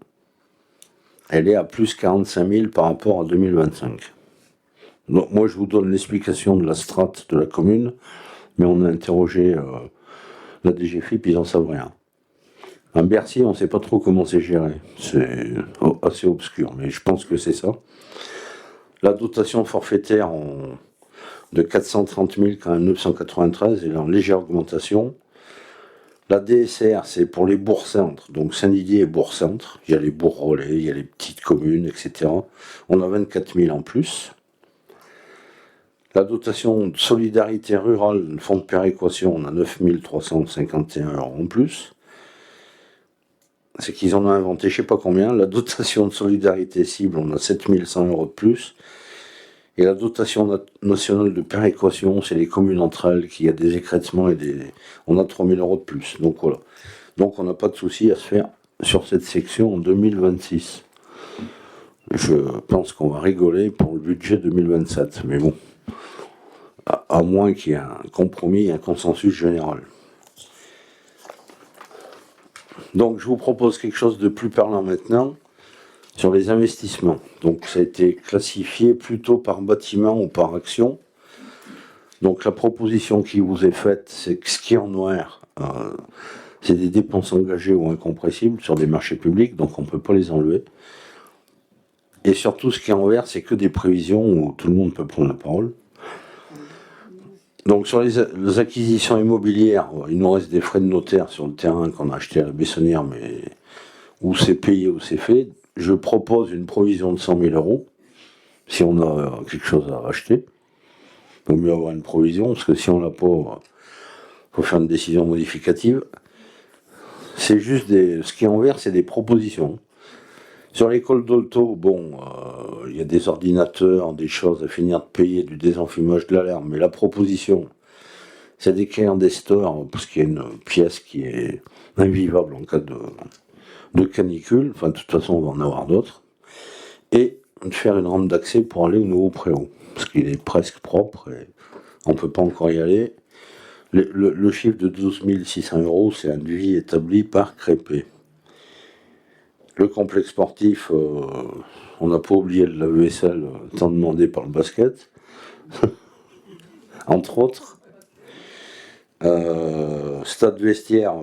elle est à plus 45 000 par rapport à 2025. Donc moi je vous donne l'explication de la strate de la commune, mais on a interrogé la DGFiP, ils n'en savent rien. À Bercy, on ne sait pas trop comment c'est géré, c'est assez obscur, mais je pense que c'est ça. La dotation forfaitaire de 430 000 quand même 993, elle est en légère augmentation. La DSR, c'est pour les bourgs-centres, donc Saint-Didier et bourgs-centres. Il y a les bourgs relais, il y a les petites communes, etc. On a 24 000 en plus. La dotation de solidarité rurale, le fonds de péréquation, on a 9 351 € en plus. C'est qu'ils en ont inventé je ne sais pas combien. La dotation de solidarité cible, on a 7 100 € de plus. Et la dotation nationale de péréquation, c'est les communes entre elles qui a des écrêtements on a 3 000 € de plus. Donc voilà. Donc on n'a pas de souci à se faire sur cette section en 2026. Je pense qu'on va rigoler pour le budget 2027. Mais bon, à moins qu'il y ait un compromis et un consensus général. Donc je vous propose quelque chose de plus parlant maintenant. Sur les investissements, donc ça a été classifié plutôt par bâtiment ou par action. Donc la proposition qui vous est faite, c'est que ce qui est en noir, c'est des dépenses engagées ou incompressibles sur des marchés publics, donc on ne peut pas les enlever. Et surtout ce qui est en vert, c'est que des prévisions où tout le monde peut prendre la parole. Donc sur les acquisitions immobilières, il nous reste des frais de notaire sur le terrain qu'on a acheté à la Bessonnière, mais où c'est payé, où c'est fait. Je propose une provision de 100 000 € si on a quelque chose à acheter. Il vaut mieux avoir une provision, parce que si on l'a pas, il faut faire une décision modificative. C'est juste ce qui est en vert, c'est des propositions. Sur l'école d'Olto, bon, il y a des ordinateurs, des choses à finir de payer, du désenfumage de l'alarme, mais la proposition, c'est d'écrire des stores, parce qu'il y a une pièce qui est invivable en cas de canicule, enfin de toute façon on va en avoir d'autres, et de faire une rampe d'accès pour aller au nouveau préau, parce qu'il est presque propre et on ne peut pas encore y aller. Le chiffre de 12 600 €, c'est un devis établi par Crépé. Le complexe sportif, on n'a pas oublié le lave-vaisselle, tant demandé par le basket, entre autres. Stade vestiaire,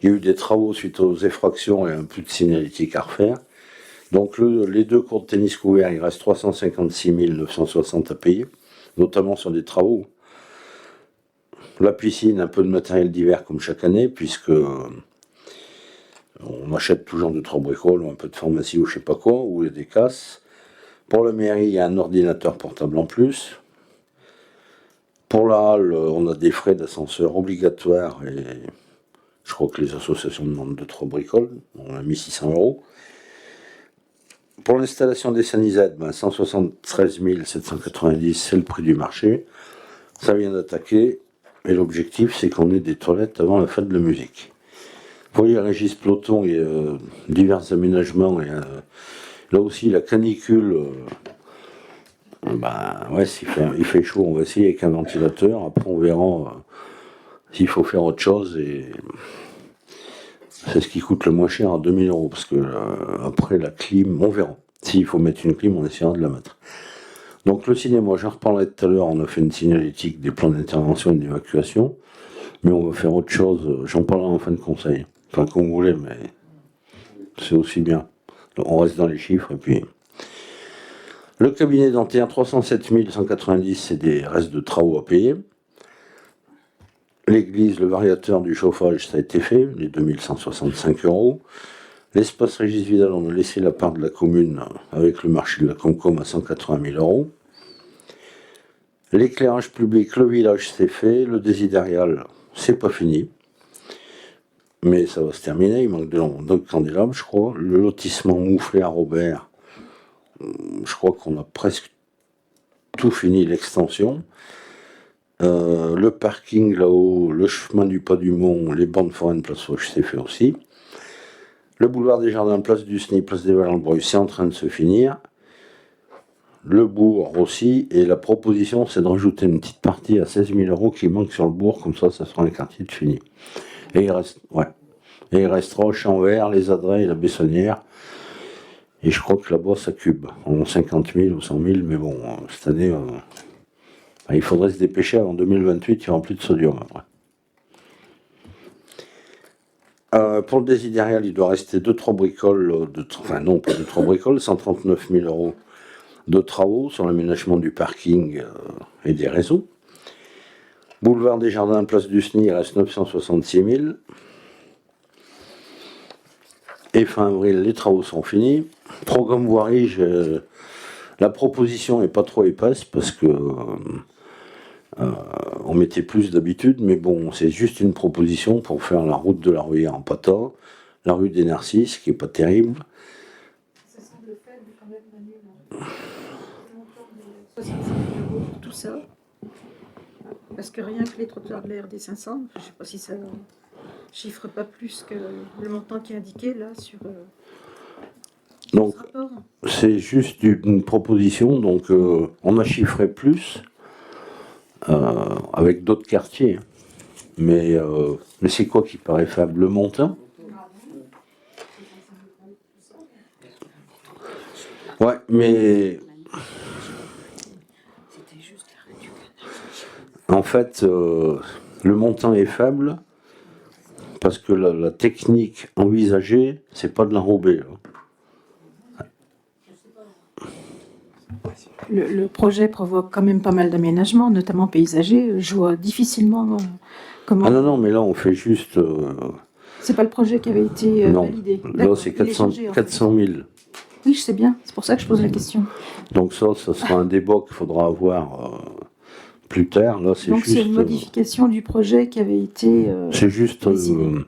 il y a eu des travaux suite aux effractions et un peu de signalétique à refaire. Donc les 2 cours de tennis couverts, il reste 356 960 à payer, notamment sur des travaux. La piscine, un peu de matériel divers comme chaque année, puisque on achète toujours 2-3 bricoles, ou un peu de pharmacie ou je sais pas quoi, ou il y a des casses. Pour la mairie, il y a un ordinateur portable en plus. Pour la halle, on a des frais d'ascenseur obligatoires et je crois que les associations demandent 2-3 bricoles. On a mis 600 €. Pour l'installation des sanisettes, 173 790, c'est le prix du marché. Ça vient d'attaquer. Et l'objectif, c'est qu'on ait des toilettes avant la fête de la musique. Vous voyez, Régis Peloton, il y a divers aménagements. Et, là aussi, la canicule, ouais, il fait chaud, on va essayer avec un ventilateur. Après, on verra s'il faut faire autre chose. Et c'est ce qui coûte le moins cher à 2000 €. Parce que après, la clim, on verra. S'il faut mettre une clim, on essaiera de la mettre. Donc le cinéma, j'en reparlerai tout à l'heure, on a fait une signalétique, des plans d'intervention et d'évacuation, mais on va faire autre chose, j'en parlerai en fin de conseil. Enfin, comme vous voulez, mais c'est aussi bien. Donc, on reste dans les chiffres, et puis... Le cabinet dentaire, 307 190, c'est des restes de travaux à payer. L'église, le variateur du chauffage, ça a été fait, les 2165 €. L'espace Régis Vidal, on a laissé la part de la commune avec le marché de la Comcom à 180 000 €. L'éclairage public, le village, c'est fait. Le désidérial, c'est pas fini. Mais ça va se terminer. Il manque de candélabres, je crois. Le lotissement Mouflé à Robert, je crois qu'on a presque tout fini, l'extension. Le parking là-haut, le chemin du Pas du Mont, les bandes foraines, place Foch, c'est fait aussi. Le boulevard des Jardins, place du SNI, place des Vallons-de-Breuil, c'est en train de se finir. Le bourg aussi, et la proposition, c'est de rajouter une petite partie à 16 000 € qui manque sur le bourg, comme ça sera un quartier de fini. Et il reste, ouais. Et il restera Champs-Verts, les Adrets et la Bessonnière. Et je crois que là-bas, ça cube. On a 50 000 ou 100 000, mais bon, cette année, il faudrait se dépêcher avant 2028, il n'y aura plus de sodium après. Pour le désidérial, il doit rester 2-3 bricoles, enfin non, pas 2-3 bricoles, 139 000 € de travaux sur l'aménagement du parking et des réseaux. Boulevard des Jardins, place du SNI, il reste 966 000. Et fin avril, les travaux sont finis. Programme voirie, la proposition n'est pas trop épaisse parce que on mettait plus d'habitude, mais bon, c'est juste une proposition pour faire la route de la Ruyère en pâtin, la rue des Narcisses, qui n'est pas terrible. Ça semble faible quand même, Manu. Le montant de 65 € pour tout ça. Parce que rien que les trottoirs de la RD 500, je ne sais pas si ça chiffre pas plus que le montant qui est indiqué là sur Donc, ce rapport. c'est juste une proposition, donc on a chiffré plus avec d'autres quartiers. Mais c'est quoi qui paraît faible? Le montant? Ouais, mais C'était juste l'arrêt du canal. en fait, le montant est faible parce que la technique envisagée, c'est pas de l'enrober. Le projet provoque quand même pas mal d'aménagements, notamment paysagers. Je vois difficilement comment. Ah non, mais là, on fait juste... C'est pas le projet qui avait été non, validé. là, D'accord, c'est il est 400 changé, en fait. 000. Oui, je sais bien. C'est pour ça que je pose la question. Donc ça sera un débat qu'il faudra avoir plus tard. Là, c'est Donc juste... c'est une modification du projet qui avait été. c'est juste décidé.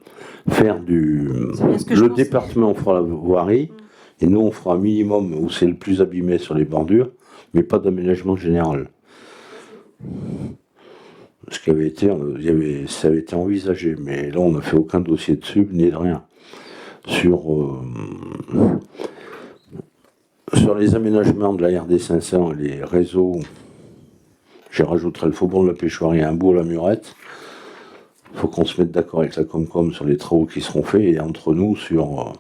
faire du... C'est bien ce que je Le pensais. département fera la voirie Et nous, on fera un minimum où c'est le plus abîmé sur les bordures, mais pas d'aménagement général. Ce qui avait été, ça avait été envisagé, mais là, on n'a fait aucun dossier dessus, ni de rien. Sur les aménagements de la RD 500 et les réseaux, j'y rajouterai le Faubourg de la Pêchoire et un bout à la Murette. Il faut qu'on se mette d'accord avec la Comcom sur les travaux qui seront faits et entre nous sur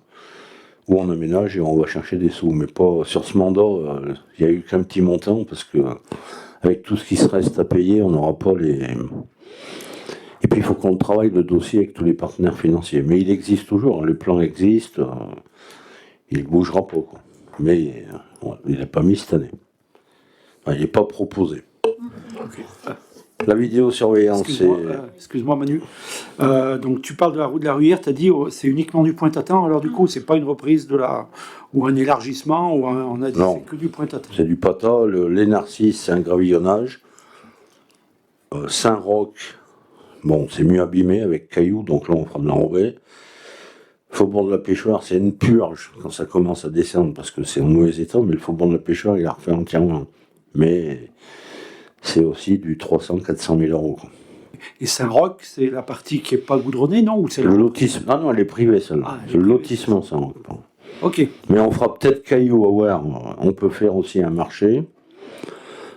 où on aménage et on va chercher des sous. Mais pas sur ce mandat, il n'y a eu qu'un petit montant parce que avec tout ce qui se reste à payer, on n'aura pas les. Et puis il faut qu'on travaille le dossier avec tous les partenaires financiers. Mais il existe toujours, le plan existe, il ne bougera pas, quoi. Mais il n'est pas mis cette année. Enfin, il n'est pas proposé. Ok. La vidéosurveillance, Excuse-moi Manu. Donc tu parles de la rue de la Ruyère, tu as dit c'est uniquement du Pointe-à-Temps, alors du coup c'est pas une reprise de la ou un élargissement ou on a dit Non. c'est que du Pointe-à-Temps. c'est du pata. Les Narcisses, c'est un gravillonnage. Saint-Roch, bon, c'est mieux abîmé avec cailloux, donc là on fera de l'enrobé. Faubourg de la Pêchoire, c'est une purge quand ça commence à descendre parce que c'est en mauvais état, mais le Faubourg de la Pêchoire, il a refait entièrement. Mais c'est aussi du 300-400 000 euros. Quoi. Et Saint-Roch, c'est la partie qui est pas goudronnée, non ou c'est Le la... lotissement, non, elle est privée celle-là. Ah, elle est C'est le privée. lotissement Saint-Roch. pardon. Ok. Mais on fera peut-être cailloux à voir. On peut faire aussi un marché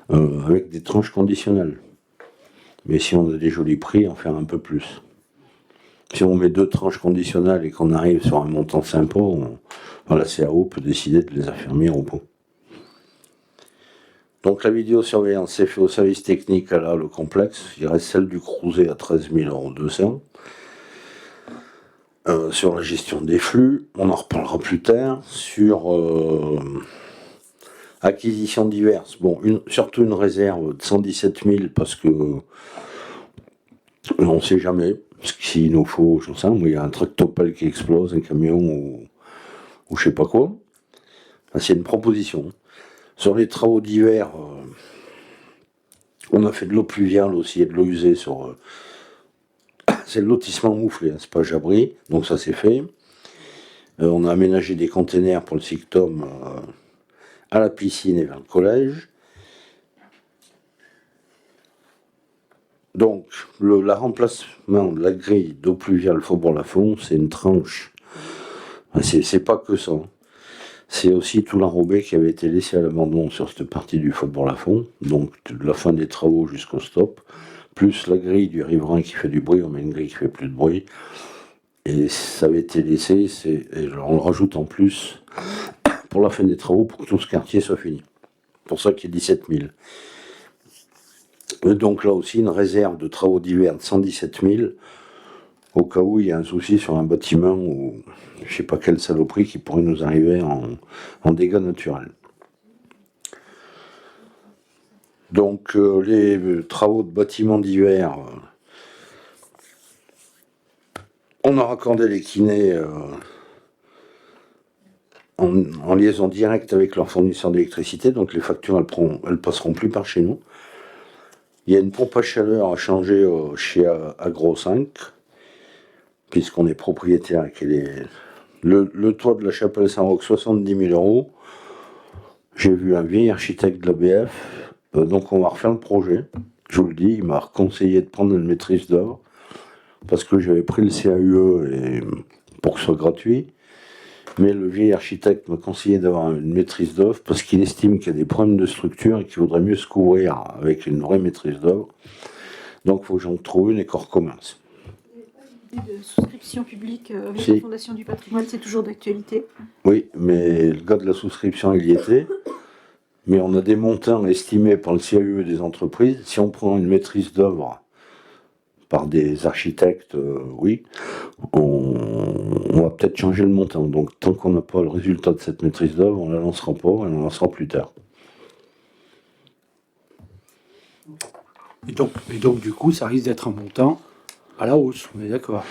avec des tranches conditionnelles. Mais si on a des jolis prix, en faire un peu plus. Si on met 2 tranches conditionnelles et qu'on arrive sur un montant sympa, la CAO peut décider de les affermir ou pas. Donc la vidéosurveillance, c'est fait au service technique à le complexe. Il reste celle du Creuset à 13 200 €. Sur la gestion des flux, on en reparlera plus tard. Sur acquisition diverses, bon, surtout une réserve de 117 000 parce que on ne sait jamais. Ce qu'il nous faut, j'en sais, il y a un tractopelle qui explose, un camion ou je sais pas quoi. Enfin, c'est une proposition. Sur les travaux d'hiver, on a fait de l'eau pluviale aussi et de l'eau usée sur. C'est le lotissement mouflé, hein, c'est pas Jabri, donc ça c'est fait. On a aménagé des containers pour le Sictom à la piscine et vers le collège. Donc, le remplacement de la grille d'eau pluviale Faubourg-Lafont, c'est une tranche. C'est pas que ça. C'est aussi tout l'enrobé qui avait été laissé à l'abandon sur cette partie du Faubourg-Lafont, donc de la fin des travaux jusqu'au stop, plus la grille du riverain qui fait du bruit, on met une grille qui fait plus de bruit. Et ça avait été laissé, et on le rajoute en plus pour la fin des travaux pour que tout ce quartier soit fini. C'est pour ça qu'il y a 17 000. Et donc là aussi, une réserve de travaux d'hiver de 117 000, au cas où il y a un souci sur un bâtiment ou je sais pas quelle saloperie qui pourrait nous arriver en dégâts naturels. Donc les travaux de bâtiments d'hiver, on a raccordé les kinés en liaison directe avec leur fournisseur d'électricité, donc les factures elles passeront plus par chez nous. Il y a une pompe à chaleur à changer chez Agro 5, puisqu'on est propriétaire et qu'elle est. Le toit de la chapelle Saint-Roch, 70 000 €. J'ai vu un vieil architecte de l'ABF, donc on va refaire le projet. Je vous le dis, il m'a conseillé de prendre une maîtrise d'œuvre, parce que j'avais pris le CAUE pour que ce soit gratuit. Mais le vieil architecte m'a conseillé d'avoir une maîtrise d'œuvre parce qu'il estime qu'il y a des problèmes de structure et qu'il vaudrait mieux se couvrir avec une vraie maîtrise d'œuvre. Donc il faut que j'en trouve une et qu'on recommence. L'idée de souscription publique avec Si. la Fondation du patrimoine, c'est toujours d'actualité. Oui, mais le gars de la souscription, il y était. Mais on a des montants estimés par le CAUE des entreprises. Si on prend une maîtrise d'œuvre par des architectes, oui, on va peut-être changer le montant. Donc tant qu'on n'a pas le résultat de cette maîtrise d'œuvre, on ne la lancera pas, on la lancera plus tard. Et donc du coup, ça risque d'être un montant à la hausse, on est d'accord.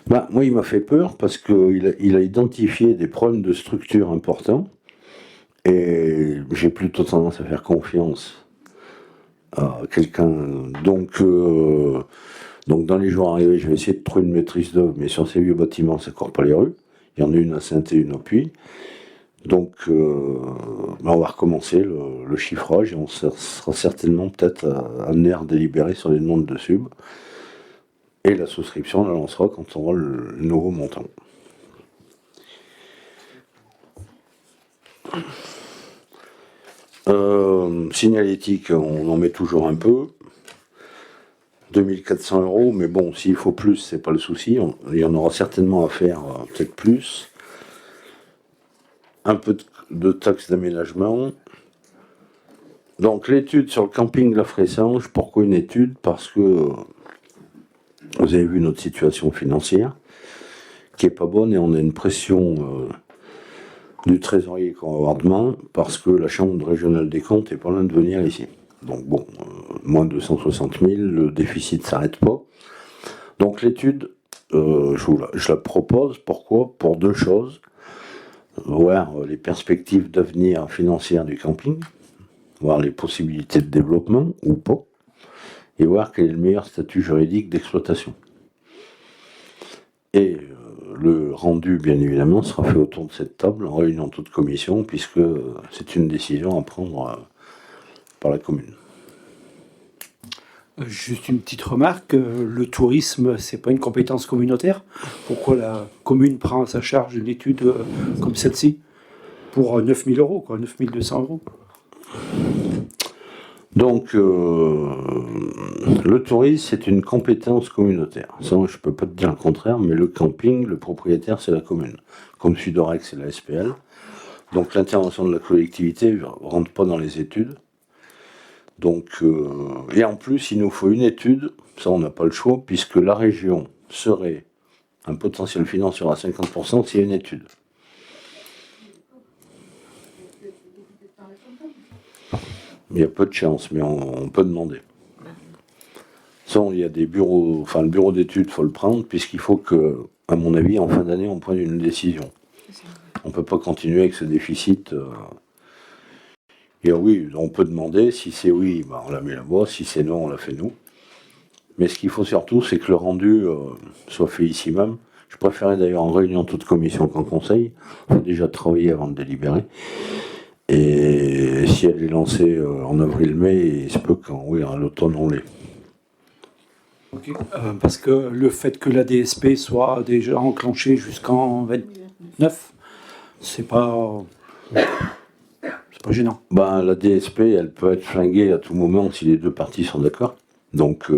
Bah, moi, il m'a fait peur parce qu'il a identifié des problèmes de structure importants et j'ai plutôt tendance à faire confiance à quelqu'un. Donc dans les jours arrivés, je vais essayer de trouver une maîtrise d'œuvre, mais sur ces vieux bâtiments, ça ne court pas les rues. Il y en a une à Saint-Et, une au Puy. Donc, on va recommencer le chiffrage et on sera certainement peut-être amené à délibérer sur les demandes de sub. Et la souscription, on la lancera quand on aura le nouveau montant. Signalétique, on en met toujours un peu. 2400 €, mais bon, s'il faut plus, c'est pas le souci. Il y en aura certainement à faire, peut-être plus. Un peu de taxes d'aménagement. Donc l'étude sur le camping de la Fressange, pourquoi une étude? Parce que vous avez vu notre situation financière, qui est pas bonne, et on a une pression du trésorier qu'on va avoir demain, parce que la Chambre régionale des comptes est pas loin de venir ici. Donc bon, moins de 260 000, le déficit ne s'arrête pas. Donc l'étude, je la propose, pourquoi? Pour deux choses. Voir les perspectives d'avenir financières du camping, voir les possibilités de développement ou pas, et voir quel est le meilleur statut juridique d'exploitation. Et le rendu, bien évidemment, sera fait autour de cette table en réunion toute commission, puisque c'est une décision à prendre par la commune. Juste une petite remarque, le tourisme, c'est pas une compétence communautaire. Pourquoi la commune prend à sa charge une étude comme celle-ci pour 9 000 €, quoi, 9 200 €? Donc, le tourisme, c'est une compétence communautaire. Ça, je peux pas te dire le contraire, mais le camping, le propriétaire, c'est la commune. Comme Sudorex, c'est la SPL. Donc, l'intervention de la collectivité ne rentre pas dans les études. Donc, et en plus, il nous faut une étude, ça on n'a pas le choix, puisque la région serait un potentiel financier à 50% s'il y a une étude. Il y a peu de chance, mais on peut demander. Ça, il y a des bureaux, enfin le bureau d'études, il faut le prendre, puisqu'il faut que, à mon avis, en fin d'année, on prenne une décision. On ne peut pas continuer avec ce déficit. Et oui, on peut demander, si c'est oui, on la met là-bas, si c'est non, on la fait nous. Mais ce qu'il faut surtout, c'est que le rendu soit fait ici même. Je préférais d'ailleurs en réunion toute commission qu'en conseil. Il faut déjà travailler avant de délibérer. Et si elle est lancée en avril-mai, il se peut qu'à l'automne on l'ait. Okay. Parce que le fait que la DSP soit déjà enclenchée jusqu'en 29, c'est pas gênant. La DSP, elle peut être flinguée à tout moment si les deux parties sont d'accord. Donc,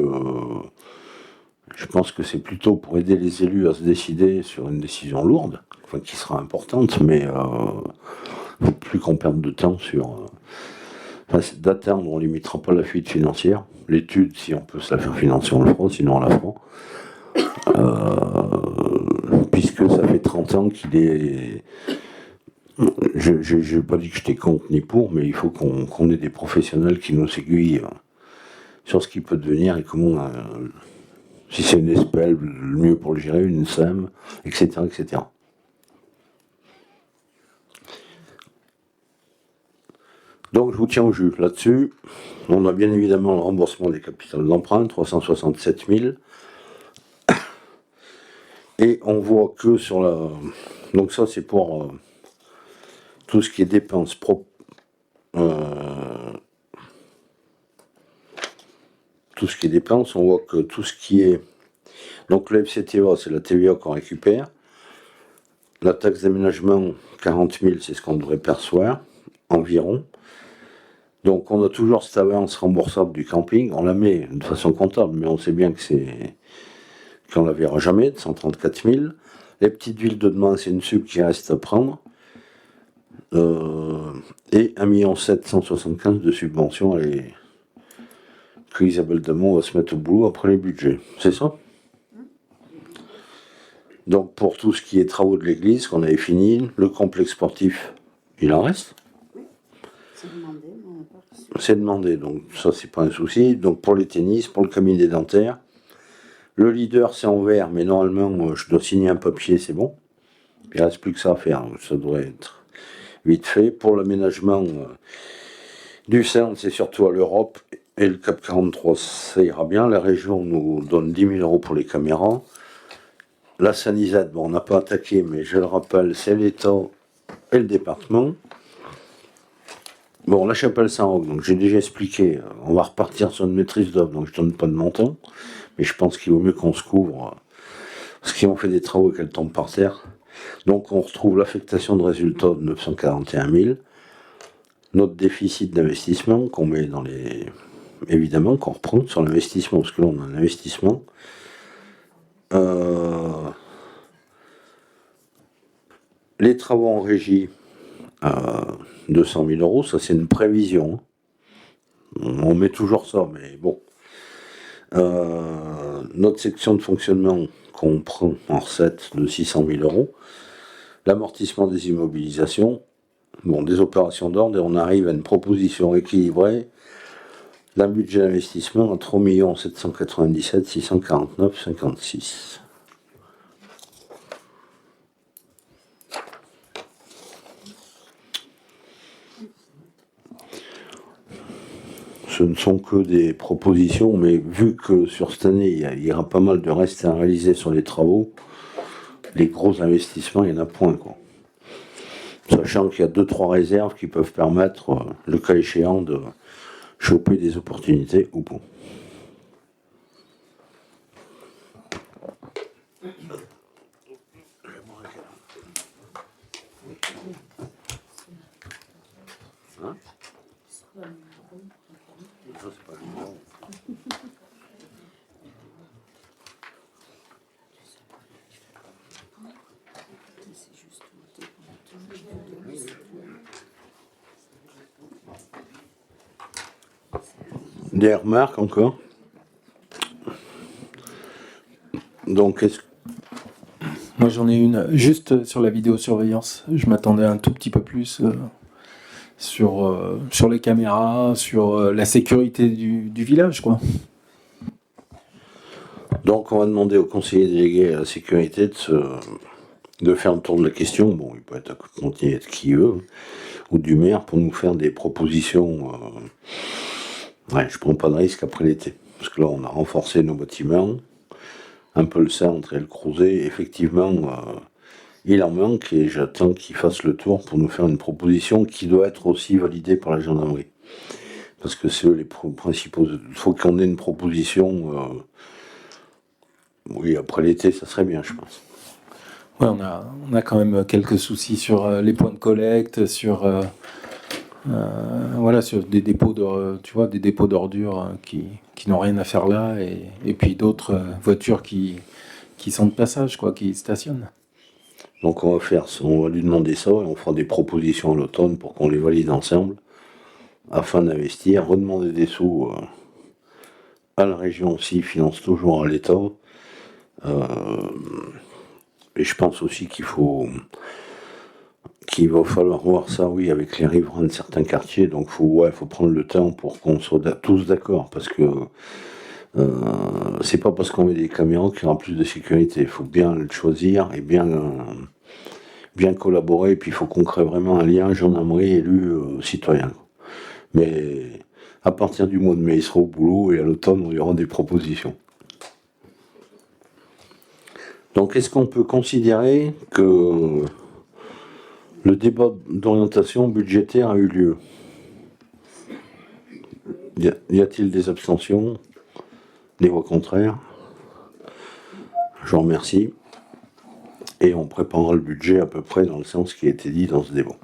je pense que c'est plutôt pour aider les élus à se décider sur une décision lourde, enfin qui sera importante, mais il ne faut plus qu'on perde de temps sur... c'est d'atteindre, on ne limitera pas la fuite financière. L'étude, si on peut se la faire financer, on le fera, sinon on la fera. Puisque ça fait 30 ans qu'il est... Je n'ai pas dit que j'étais contre ni pour, mais il faut qu'on ait des professionnels qui nous aiguillent sur ce qui peut devenir et comment, si c'est une SPL, le mieux pour le gérer, une SEM, etc., etc. Donc je vous tiens au jus là-dessus. On a bien évidemment le remboursement des capitales d'emprunt, 367 000. Et on voit que sur la... Donc ça c'est pour tout ce qui est dépenses propres. Tout ce qui est dépenses, on voit que tout ce qui est... Donc le FCTVA, c'est la TVA qu'on récupère. La taxe d'aménagement, 40 000, c'est ce qu'on devrait percevoir, environ. Donc on a toujours cette avance remboursable du camping, on la met de façon comptable, mais on sait bien que qu'on la verra jamais, de 134 000. Les petites villes de demain, c'est une sub qui reste à prendre. Et 1 775 000 de subventions que Isabelle Damon va se mettre au boulot après les budgets. C'est ça? Donc pour tout ce qui est travaux de l'église, qu'on avait fini, le complexe sportif, il en reste? C'est demandé, mais on n'a pas reçu. C'est demandé, donc ça c'est pas un souci. Donc pour les tennis, pour le cabinet dentaire, le leader c'est en vert, mais normalement je dois signer un papier, c'est bon. Il ne reste plus que ça à faire, donc ça devrait être vite fait. Pour l'aménagement du CERN, c'est surtout à l'Europe et le CAP 43, ça ira bien. La région nous donne 10 000 € pour les caméras. La Sanisette, on n'a pas attaqué, mais je le rappelle, c'est l'État et le département. Bon, la chapelle Saint-Roch, donc j'ai déjà expliqué, on va repartir sur une maîtrise d'œuvre, donc je donne pas de montant, mais je pense qu'il vaut mieux qu'on se couvre, parce qu'ils ont fait des travaux et qu'elles tombent par terre. Donc on retrouve l'affectation de résultats de 941 000, notre déficit d'investissement qu'on met dans les... Évidemment qu'on reprend sur l'investissement, parce que là on a un investissement. Les travaux en régie, 200 000 euros, ça c'est une prévision. On met toujours ça, mais bon. Notre section de fonctionnement qu'on prend en recette de 600 000 euros. L'amortissement des immobilisations, bon, des opérations d'ordre, et on arrive à une proposition équilibrée d'un budget d'investissement à 3 797 649 56. Ce ne sont que des propositions, mais vu que sur cette année, il y aura pas mal de restes à réaliser sur les travaux, les gros investissements, il n'y en a point, quoi. Sachant qu'il y a 2-3 réserves qui peuvent permettre, le cas échéant, de choper des opportunités ou pas. Des remarques encore? Donc, est-ce que... Moi j'en ai une, juste sur la vidéosurveillance. Je m'attendais un tout petit peu plus sur les caméras, sur la sécurité du village, quoi. Donc, on va demander au conseiller délégué à la sécurité de faire le tour de la question. Bon, il peut être continuer à être qui veut, ou du maire pour nous faire des propositions. Ouais, je prends pas de risque après l'été. Parce que là, on a renforcé nos bâtiments, un peu le centre et le creuset. Effectivement, il en manque et j'attends qu'il fasse le tour pour nous faire une proposition qui doit être aussi validée par la gendarmerie. Parce que c'est eux les principaux. Il faut qu'on ait une proposition. Oui, après l'été, ça serait bien, je pense. Ouais, on a quand même quelques soucis sur les points de collecte, sur voilà, sur des dépôts tu vois, des dépôts d'ordures qui n'ont rien à faire là, et puis d'autres voitures qui sont de passage, quoi, qui stationnent. Donc on va lui demander ça et on fera des propositions à l'automne pour qu'on les valide ensemble afin d'investir, redemander des sous à la région aussi, finance toujours à l'État. Et je pense aussi qu'il va falloir voir ça, oui, avec les riverains de certains quartiers. Donc faut prendre le temps pour qu'on soit tous d'accord, parce que c'est pas parce qu'on met des caméras qu'il y aura plus de sécurité. Il faut bien le choisir et bien collaborer. Et puis il faut qu'on crée vraiment un lien gendarmerie élu citoyen. Mais à partir du mois de mai, il sera au boulot et à l'automne, il y aura des propositions. Donc est-ce qu'on peut considérer que le débat d'orientation budgétaire a eu lieu? Y a-t-il des abstentions? Des voix contraires? Je vous remercie. Et on préparera le budget à peu près dans le sens qui a été dit dans ce débat.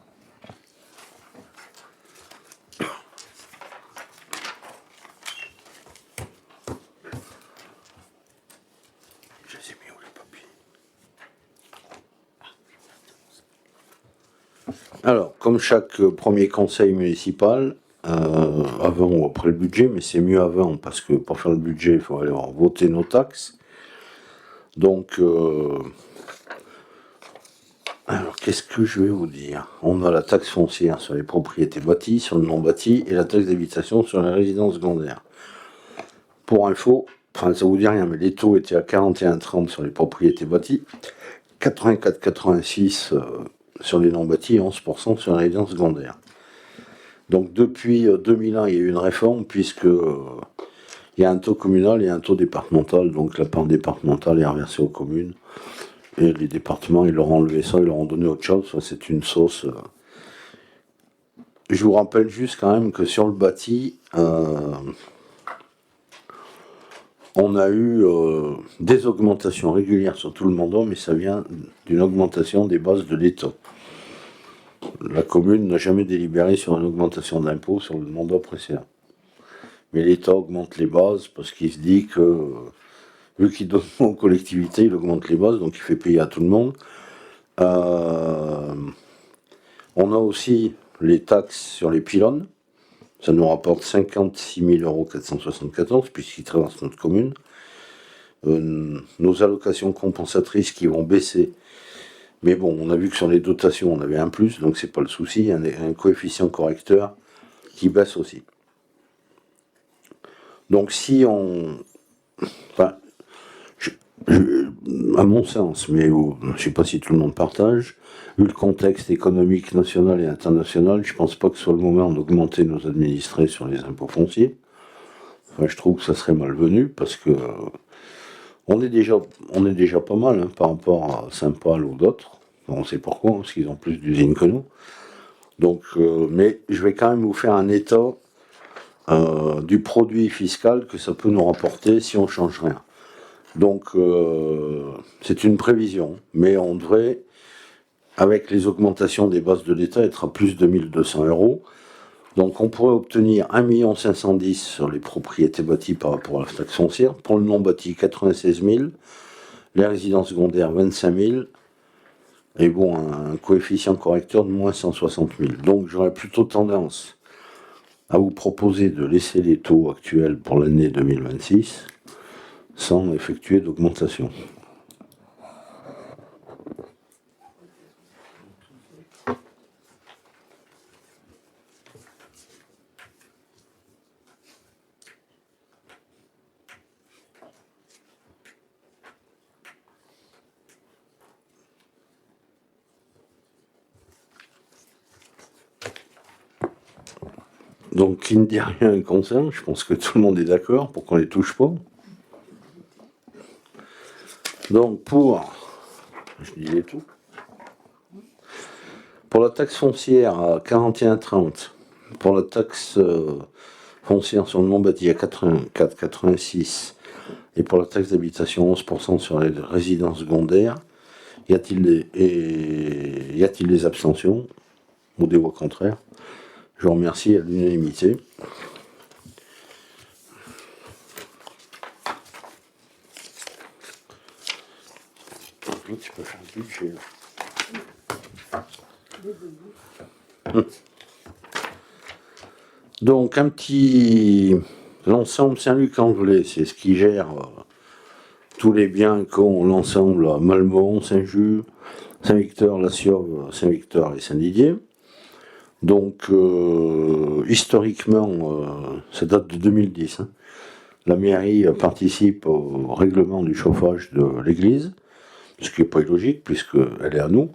Je les ai mis où les papiers? Alors, comme chaque premier conseil municipal, avant ou après le budget, mais c'est mieux avant, parce que pour faire le budget, il faut aller voter nos taxes. Donc, alors qu'est-ce que je vais vous dire? On a la taxe foncière sur les propriétés bâties, sur le non bâti, et la taxe d'habitation sur les résidences secondaires. Pour info, enfin ça vous dit rien, mais les taux étaient à 41,30 sur les propriétés bâties, 84,86 sur les non bâtis et 11% sur les résidences secondaires. Donc depuis 2001, il y a eu une réforme puisque il y a un taux communal et un taux départemental, donc la part départementale est reversée aux communes Et les départements, ils leur ont enlevé ça, ils leur ont donné autre chose. Enfin, c'est une sauce. Je vous rappelle juste quand même que sur le bâti, on a eu des augmentations régulières sur tout le mandat, mais ça vient d'une augmentation des bases de l'État. La commune n'a jamais délibéré sur une augmentation d'impôts sur le mandat précédent. Mais l'État augmente les bases parce qu'il se dit que, vu qu'il donne aux collectivités, il augmente les bases, donc il fait payer à tout le monde. On a aussi les taxes sur les pylônes. Ça nous rapporte 56 474 €, puisqu'ils traversent notre commune. Nos allocations compensatrices qui vont baisser. Mais bon, on a vu que sur les dotations, on avait un plus, donc c'est pas le souci. Un coefficient correcteur qui baisse aussi. Donc si on... Enfin, à mon sens, mais je ne sais pas si tout le monde partage, vu le contexte économique national et international, je pense pas que ce soit le moment d'augmenter nos administrés sur les impôts fonciers. Enfin, je trouve que ça serait malvenu parce que on est déjà pas mal hein, par rapport à Saint-Paul ou d'autres. On sait pourquoi, parce qu'ils ont plus d'usines que nous. Donc, mais je vais quand même vous faire un état du produit fiscal que ça peut nous rapporter si on change rien. Donc, c'est une prévision, mais on devrait, avec les augmentations des bases de l'État, être à plus de 1 200 €. Donc, on pourrait obtenir 1 510 000 sur les propriétés bâties par rapport à la taxe foncière. Pour le non bâti, 96 000. Les résidences secondaires, 25 000. Et bon, un coefficient correcteur de moins 160 000. Donc, j'aurais plutôt tendance à vous proposer de laisser les taux actuels pour l'année 2026 sans effectuer d'augmentation. Donc, qui ne dit rien concerne, je pense que tout le monde est d'accord pour qu'on les touche pas. Donc, je disais tout. Pour la taxe foncière à 41,30, pour la taxe foncière sur le non bâti à 84,86 et pour la taxe d'habitation 11% sur les résidences secondaires, y a-t-il des abstentions ou des voix contraires? Je vous remercie à l'unanimité. Tu peux faire le budget. Donc un petit... L'ensemble Saint-Luc-en-Velay, c'est ce qui gère tous les biens qu'ont l'ensemble à Malmont, Saint-Just, Saint-Victor, La Siauve, Saint-Victor et Saint-Didier. Donc, historiquement, ça date de 2010. Hein. La mairie participe au règlement du chauffage de l'église, ce qui n'est pas illogique, puisqu'elle est à nous,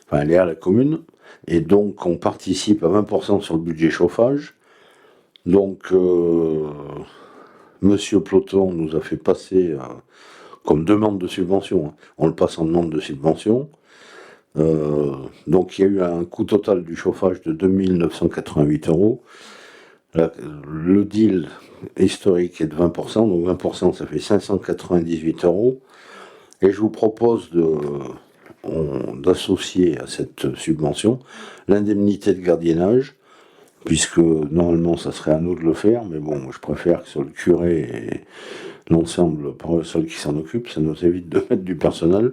enfin, elle est à la commune, et donc on participe à 20% sur le budget chauffage. Donc, Monsieur Ploton nous a fait passer comme demande de subvention, hein. On le passe en demande de subvention. Donc il y a eu un coût total du chauffage de 2 988 €. Le deal historique est de 20%, donc 20% ça fait 598 €. Et je vous propose d'associer à cette subvention l'indemnité de gardiennage, puisque normalement ça serait à nous de le faire, mais bon, je préfère que ce soit le curé et l'ensemble paroissial qui s'en occupe, ça nous évite de mettre du personnel.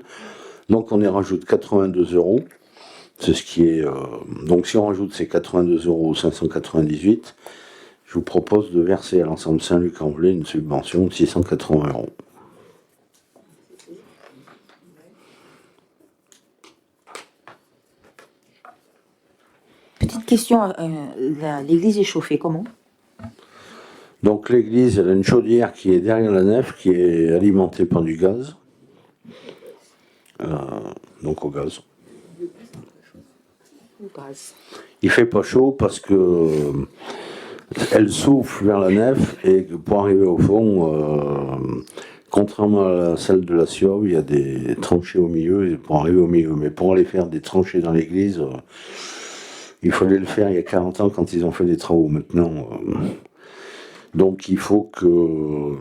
Donc on y rajoute 82 €, c'est ce qui est... donc si on rajoute ces 82 € 598, je vous propose de verser à l'ensemble Saint-Luc-en-Velay une subvention de 680 €. Petite question, l'église est chauffée comment? Donc l'église, elle a une chaudière qui est derrière la nef, qui est alimentée par du gaz. Donc au gaz. Il fait pas chaud parce que elle souffle vers la nef et pour arriver au fond, Contrairement à celle de la SIOV, il y a des tranchées au milieu et pour arriver au milieu. Mais pour aller faire des tranchées dans l'église, il fallait le faire il y a 40 ans quand ils ont fait des travaux. Maintenant, donc il faut que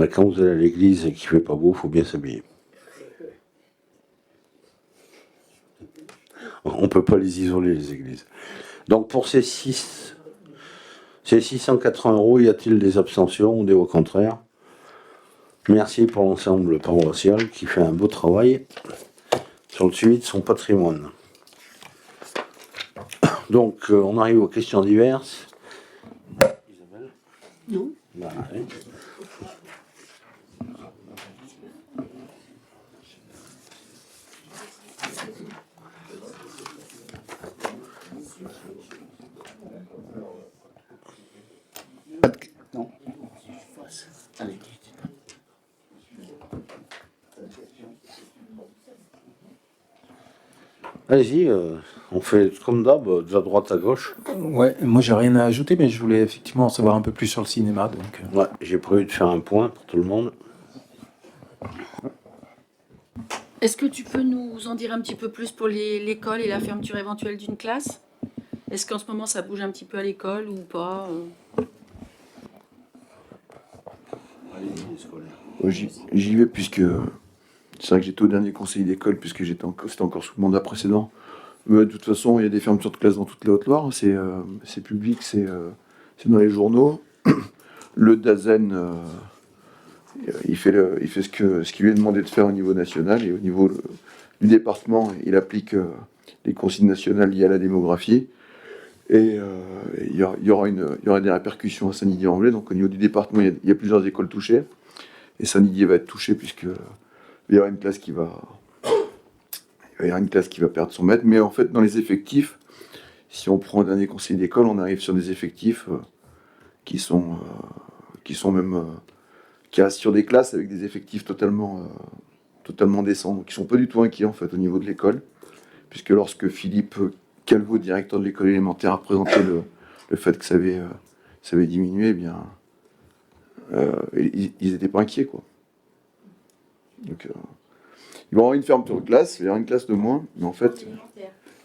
quand vous allez à l'église et qu'il ne fait pas beau, il faut bien s'habiller. On ne peut pas les isoler, les églises. Donc pour ces 680 €, y a-t-il des abstentions ou des au contraire? Merci pour l'ensemble paroissial qui fait un beau travail sur le suivi de son patrimoine. Donc on arrive aux questions diverses. Isabelle? Non. Bah, oui. Non. Allez. Allez-y, on fait comme d'hab, de la droite à gauche. Ouais, moi j'ai rien à ajouter, mais je voulais effectivement en savoir un peu plus sur le cinéma. Donc, Ouais, j'ai prévu de faire un point pour tout le monde. Est-ce que tu peux nous en dire un petit peu plus pour l'école et la fermeture éventuelle d'une classe? Est-ce qu'en ce moment ça bouge un petit peu à l'école ou pas? J'y vais puisque c'est vrai que j'étais au dernier conseil d'école puisque c'était encore sous le mandat précédent. Mais de toute façon, il y a des fermetures de classe dans toute la Haute-Loire. C'est public, c'est dans les journaux. Le DAZEN, il fait ce qu'il lui est demandé de faire au niveau national et au niveau du département, il applique les consignes nationales liées à la démographie. Et il y aura des répercussions à Saint-Didier-en-Velay. Donc au niveau du département, il y a plusieurs écoles touchées. Et Saint-Didier va être touché puisque il y aura une classe qui va perdre son maître. Mais en fait, dans les effectifs, si on prend un dernier conseil d'école, on arrive sur des effectifs qui restent sur des classes avec des effectifs totalement décents. Donc ils sont pas du tout inquiets en fait au niveau de l'école, puisque lorsque Philippe Calvo, directeur de l'école élémentaire, a présenté le fait que ça avait diminué, eh bien ils n'étaient pas inquiets, quoi. Donc ils vont avoir une fermeture de classe, il y aura une classe de moins, mais en fait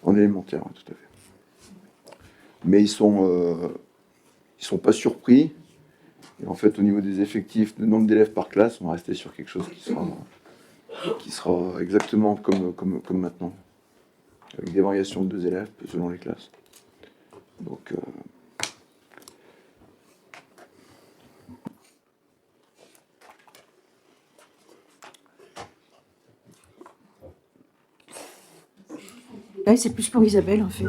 en élémentaire, ouais, tout à fait. Mais ils sont pas surpris. Et en fait, au niveau des effectifs, le nombre d'élèves par classe, on va rester sur quelque chose qui sera exactement comme maintenant, avec des variations de 2 élèves selon les classes. Donc Là, c'est plus pour Isabelle, en fait.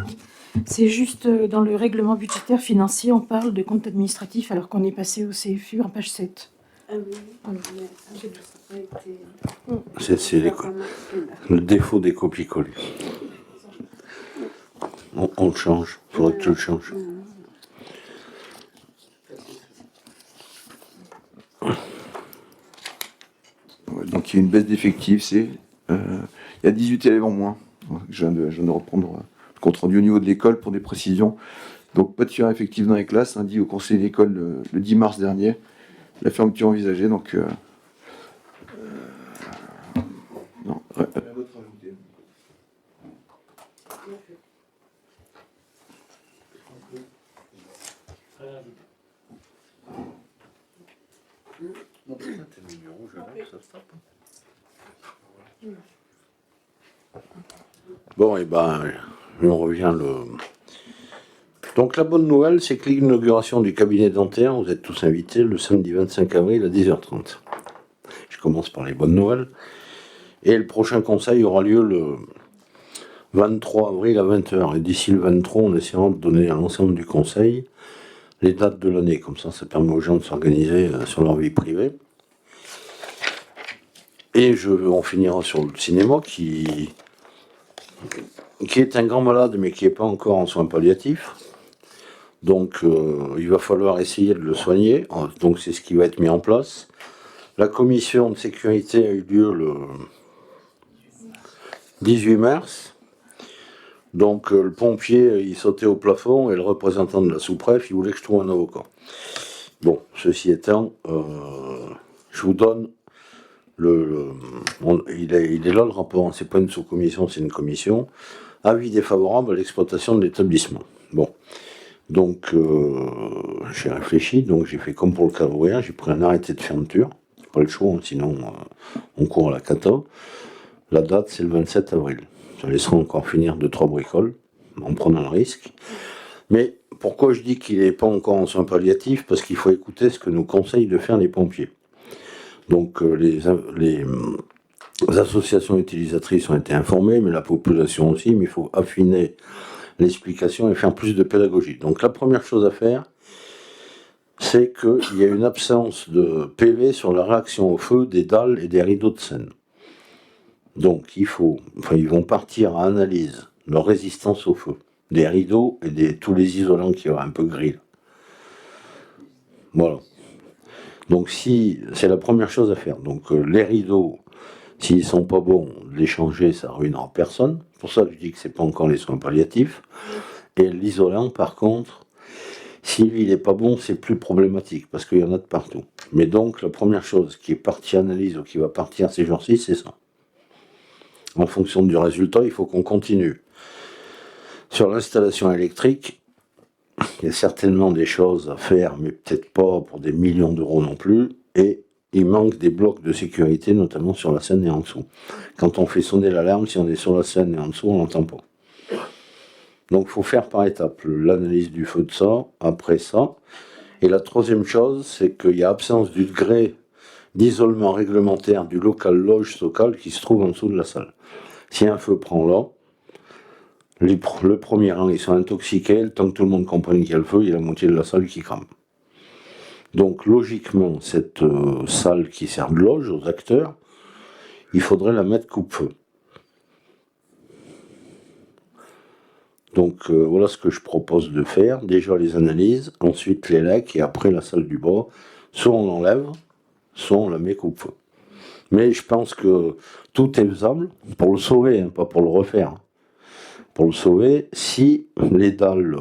C'est juste dans le règlement budgétaire financier, on parle de compte administratif alors qu'on est passé au CFU en page 7. Ah oui, mais ça n'a pas été... C'est le défaut des copies-collées. On le change, il faudrait que tu le changes. ouais, donc il y a une baisse d'effectifs, il y a 18 élèves en moins. Je viens de reprendre le compte rendu au niveau de l'école pour des précisions. Donc pas de tir effectif dans les classes, dit au conseil d'école le 10 mars dernier. La fermeture envisagée, donc non. Bon, et ben, on revient Donc la bonne nouvelle, c'est que l'inauguration du cabinet dentaire, vous êtes tous invités le samedi 25 avril à 10h30. Je commence par les bonnes nouvelles. Et le prochain conseil aura lieu le 23 avril à 20h. Et d'ici le 23, on essaiera de donner à l'ensemble du conseil les dates de l'année. Comme ça permet aux gens de s'organiser sur leur vie privée. Et on finira sur le cinéma qui est un grand malade, mais qui n'est pas encore en soins palliatifs. Donc il va falloir essayer de le soigner. Donc c'est ce qui va être mis en place. La commission de sécurité a eu lieu le 18 mars. Donc le pompier, il sautait au plafond et le représentant de la sous-préf, il voulait que je trouve un avocat. Bon, ceci étant, je vous donne il est là le rapport, c'est pas une sous-commission, c'est une commission. Avis défavorable à l'exploitation de l'établissement. Bon. Donc, j'ai réfléchi, donc j'ai fait comme pour le cadre ouvert, j'ai pris un arrêté de fermeture. Pas le choix, hein, sinon on court à la cata. La date, c'est le 27 avril. Ça laissera encore finir 2-3 bricoles, en prenant le risque. Mais pourquoi je dis qu'il n'est pas encore en soins palliatifs? Parce qu'il faut écouter ce que nous conseillent de faire les pompiers. Donc, les associations utilisatrices ont été informées, mais la population aussi, mais il faut affiner l'explication et faire plus de pédagogie. Donc la première chose à faire, c'est qu'il y a une absence de PV sur la réaction au feu des dalles et des rideaux de Seine. Donc ils vont partir à analyse leur résistance au feu, des rideaux et tous les isolants qui ont un peu gris. Voilà. Donc c'est la première chose à faire. Donc les rideaux, s'ils sont pas bons, les changer, ça ruinera personne. C'est pour ça que je dis que c'est pas encore les soins palliatifs. Et l'isolant, par contre, si lui il est pas bon, c'est plus problématique parce qu'il y en a de partout. Mais donc la première chose qui est partie analyse ou qui va partir ces jours-ci, c'est ça. En fonction du résultat, il faut qu'on continue. Sur l'installation électrique, il y a certainement des choses à faire, mais peut-être pas pour des millions d'euros non plus. Et il manque des blocs de sécurité, notamment sur la Seine et en dessous. Quand on fait sonner l'alarme, si on est sur la Seine et en dessous, on l'entend pas. Donc il faut faire par étapes l'analyse du feu de ça, après ça. Et la troisième chose, c'est qu'il y a absence du degré d'isolement réglementaire du local loge stockale qui se trouve en dessous de la salle. Si un feu prend là, le premier rang, ils sont intoxiqués, le temps que tout le monde comprenne qu'il y a le feu, il y a la moitié de la salle qui crame. Donc logiquement, cette salle qui sert de loge aux acteurs, il faudrait la mettre coupe-feu. Donc voilà ce que je propose de faire. Déjà les analyses, ensuite les lecs et après la salle du bas. Soit on l'enlève, soit on la met coupe-feu. Mais je pense que tout est faisable pour le sauver, hein, pas pour le refaire. Pour le sauver, si les dalles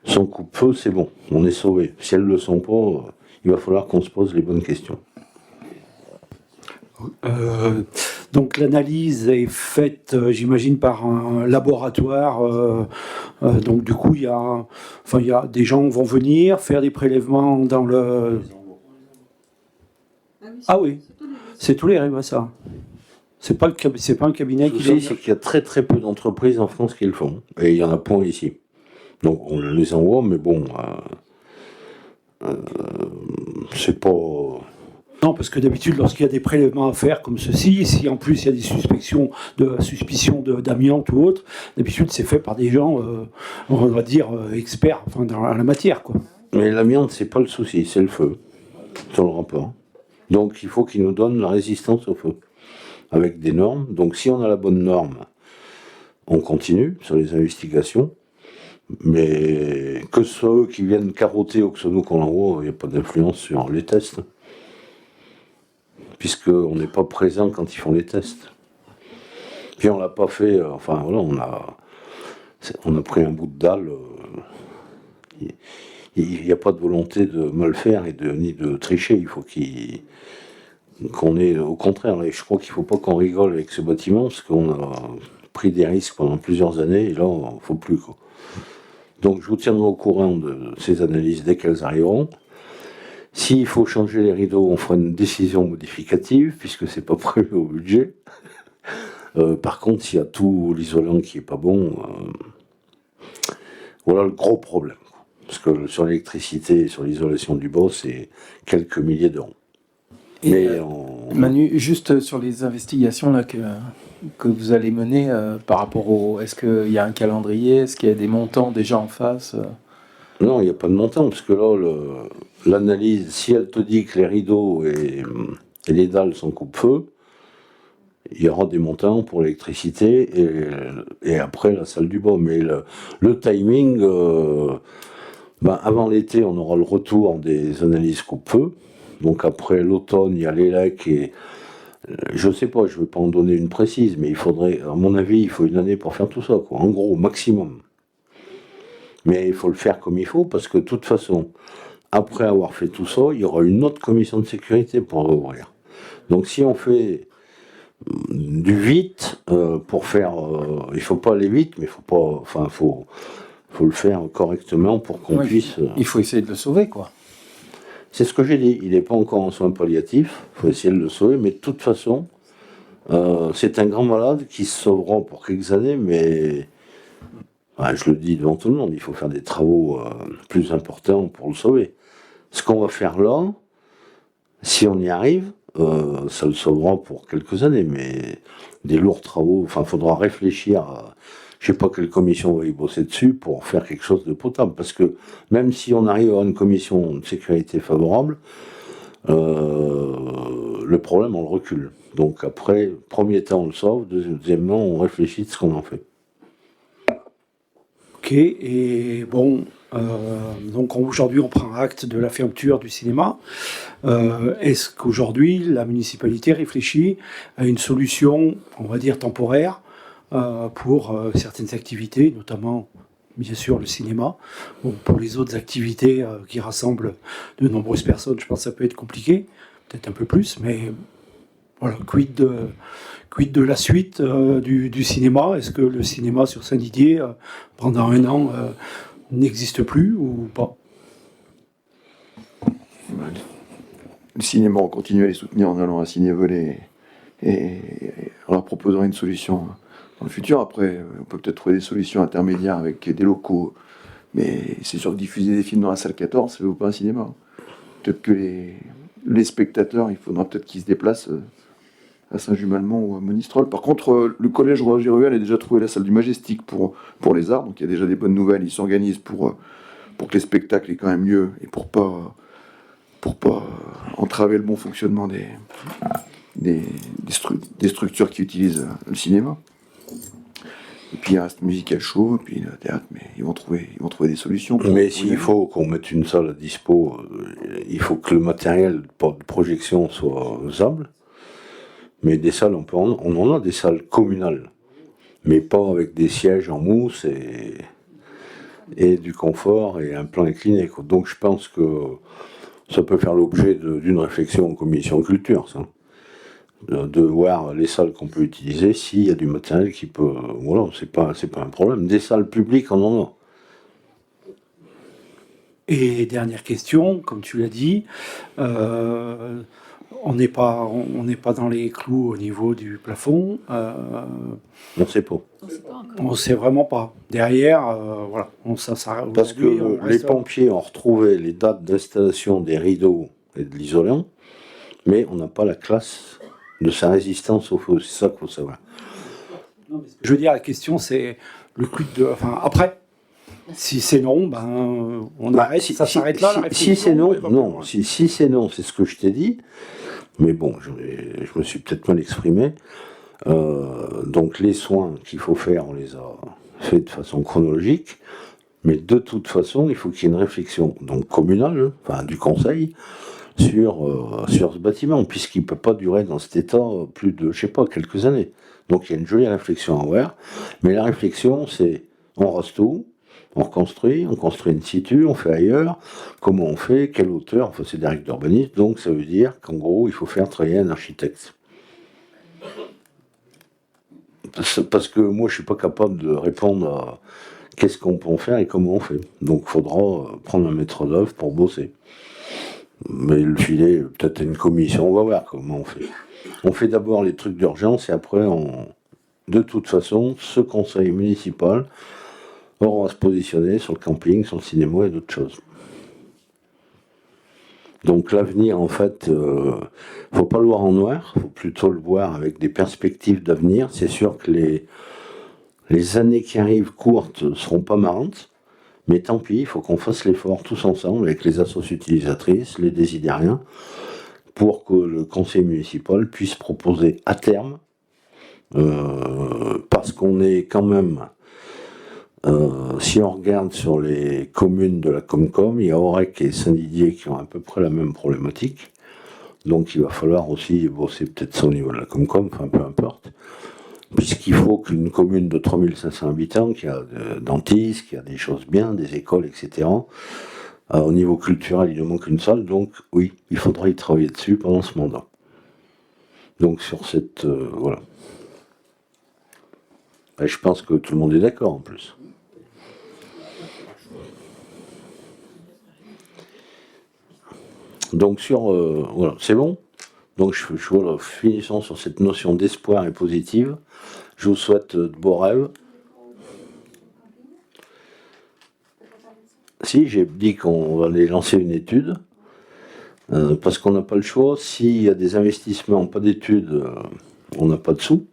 sont coupe-feu, c'est bon, on est sauvé. Si elles ne le sont pas, il va falloir qu'on se pose les bonnes questions. Donc l'analyse est faite, j'imagine, par un laboratoire. Donc du coup, il y a des gens vont venir faire des prélèvements dans le. Ah oui, c'est tous les rêves, ça. C'est pas un cabinet qui. Le souci, c'est qu'il y a très très peu d'entreprises en France qui le font, et il y en a pas ici. Donc on les envoie, mais bon, c'est pas. Non, parce que d'habitude, lorsqu'il y a des prélèvements à faire comme ceci, si en plus il y a des suspicions d'amiante ou autre, d'habitude c'est fait par des gens, on va dire, experts dans la matière, quoi. Mais l'amiante, c'est pas le souci, c'est le feu, sur le rapport. Donc il faut qu'ils nous donnent la résistance au feu, avec des normes. Donc si on a la bonne norme, on continue sur les investigations. Mais que ce soit eux qui viennent carotter ou que ce soit nous qu'on l'envoie, il n'y a pas d'influence sur les tests. Puisqu'on n'est pas présent quand ils font les tests. Puis on l'a pas fait, enfin voilà, on a pris un bout de dalle. Il n'y a pas de volonté de mal faire ni de tricher. Il faut qu'on ait, au contraire, et je crois qu'il ne faut pas qu'on rigole avec ce bâtiment, parce qu'on a pris des risques pendant plusieurs années, et là, il ne faut plus, quoi. Donc je vous tiendrai au courant de ces analyses dès qu'elles arriveront. S'il faut changer les rideaux, on fera une décision modificative, puisque c'est pas prévu au budget. Par contre, s'il y a tout l'isolant qui est pas bon, voilà le gros problème. Parce que sur l'électricité et sur l'isolation du bas, c'est quelques milliers d'euros. Mais Manu, juste sur les investigations là, que vous allez mener par rapport au... Est-ce qu'il y a un calendrier? Est-ce qu'il y a des montants déjà en face? Non, il n'y a pas de montant, parce que là, l'analyse, si elle te dit que les rideaux et les dalles sont coupe-feu, il y aura des montants pour l'électricité et après la salle du bas. Mais le timing, avant l'été, on aura le retour des analyses coupe-feu. Donc après l'automne, il y a les lacs et je sais pas, je ne vais pas en donner une précise, mais il faudrait, à mon avis, il faut une année pour faire tout ça, quoi. En gros, maximum. Mais il faut le faire comme il faut, parce que de toute façon, après avoir fait tout ça, il y aura une autre commission de sécurité pour rouvrir. Donc si on fait du vite pour faire, il faut pas aller vite, mais faut le faire correctement pour qu'on Ouais, puisse. Il faut essayer de le sauver, quoi. C'est ce que j'ai dit. Il n'est pas encore en soins palliatifs. Il faut essayer de le sauver, mais de toute façon, c'est un grand malade qui se sauvera pour quelques années, mais je le dis devant tout le monde, il faut faire des travaux plus importants pour le sauver. Ce qu'on va faire là, si on y arrive, ça le sauvera pour quelques années, mais des lourds travaux, il faudra réfléchir à, je sais pas quelle commission va y bosser dessus pour faire quelque chose de potable, parce que même si on arrive à avoir une commission de sécurité favorable, le problème on le recule. Donc après, premier temps on le sauve, deuxièmement on réfléchit de ce qu'on en fait. Ok, et bon, donc aujourd'hui on prend acte de la fermeture du cinéma. Est-ce qu'aujourd'hui la municipalité réfléchit à une solution, on va dire temporaire, pour certaines activités, notamment bien sûr le cinéma. Bon, pour les autres activités qui rassemblent de nombreuses personnes, je pense que ça peut être compliqué, peut-être un peu plus, mais voilà, quid de la suite du cinéma? Est-ce que le cinéma sur Saint-Didier, pendant un an, n'existe plus ou pas? Le cinéma, on continue à les soutenir en allant à Ciné-Voler et en leur proposant une solution dans le futur. Après, on peut peut-être trouver des solutions intermédiaires avec des locaux, mais c'est sûr que diffuser des films dans la salle 14, ça ne vaut pas un cinéma. Peut-être que les spectateurs, il faudra peut-être qu'ils se déplacent à Saint-Just-Malmont ou à Monistrol. Par contre, le collège Roger Ruel a déjà trouvé la salle du Majestic pour les arts, donc il y a déjà des bonnes nouvelles. Ils s'organisent pour que les spectacles aient quand même lieu et pour pas entraver le bon fonctionnement des structures qui utilisent le cinéma. Et puis il reste musical show, et puis le théâtre, mais ils vont trouver des solutions. Mais s'il faut qu'on mette une salle à dispo, il faut que le matériel de projection soit usable. Mais des salles, on en a des salles communales, mais pas avec des sièges en mousse et du confort et un plan incliné, quoi. Donc je pense que ça peut faire l'objet d'une réflexion en commission culture, ça. De voir les salles qu'on peut utiliser, s'il y a du matériel qui peut... Voilà, c'est pas un problème. Des salles publiques, on en a. Et dernière question, comme tu l'as dit, on n'est pas dans les clous au niveau du plafond. On ne sait pas. On ne sait vraiment pas. Derrière, voilà. Parce que les pompiers ont retrouvé les dates d'installation des rideaux et de l'isolant, mais on n'a pas la classe de sa résistance au feu. C'est ça qu'il faut savoir. Non, mais je veux dire, la question, c'est le quid de... Enfin, après, si c'est non, on arrête, ça s'arrête là. Si c'est non, non. Si c'est non, c'est ce que je t'ai dit. Mais bon, je me suis peut-être mal exprimé. Donc les soins qu'il faut faire, on les a faits de façon chronologique. Mais de toute façon, il faut qu'il y ait une réflexion donc communale, du conseil, sur ce bâtiment, puisqu'il ne peut pas durer dans cet état plus de, quelques années. Donc il y a une jolie réflexion à avoir. Mais la réflexion, c'est on rase tout, on construit in situ, on fait ailleurs, comment on fait, quelle hauteur, c'est des règles d'urbanisme, donc ça veut dire qu'en gros, il faut faire travailler un architecte. Parce que moi, je ne suis pas capable de répondre à qu'est-ce qu'on peut en faire et comment on fait. Donc il faudra prendre un maître d'œuvre pour bosser. Mais le filet, peut-être une commission, on va voir comment on fait. On fait d'abord les trucs d'urgence et après, de toute façon, ce conseil municipal aura à se positionner sur le camping, sur le cinéma et d'autres choses. Donc l'avenir, en fait, faut pas le voir en noir, faut plutôt le voir avec des perspectives d'avenir. C'est sûr que les années qui arrivent courtes seront pas marrantes, mais tant pis, il faut qu'on fasse l'effort tous ensemble avec les associations utilisatrices, les désidériens, pour que le conseil municipal puisse proposer à terme, parce qu'on est quand même... si on regarde sur les communes de la Comcom, il y a Aurec et Saint-Didier qui ont à peu près la même problématique. Donc il va falloir aussi bosser peut-être ça au niveau de la Comcom, peu importe. Puisqu'il faut qu'une commune de 3500 habitants, qui a des dentistes, qui a des choses bien, des écoles, etc. Au niveau culturel, il ne manque une salle, donc oui, il faudra y travailler dessus pendant ce mandat. Donc sur cette... voilà. Ben, je pense que tout le monde est d'accord en plus. Donc sur... voilà, c'est bon. Donc voilà, finissons sur cette notion d'espoir et positive. Je vous souhaite de beaux rêves. Si, j'ai dit qu'on va aller lancer une étude, parce qu'on n'a pas le choix. S'il y a des investissements, pas d'études, on n'a pas de sous.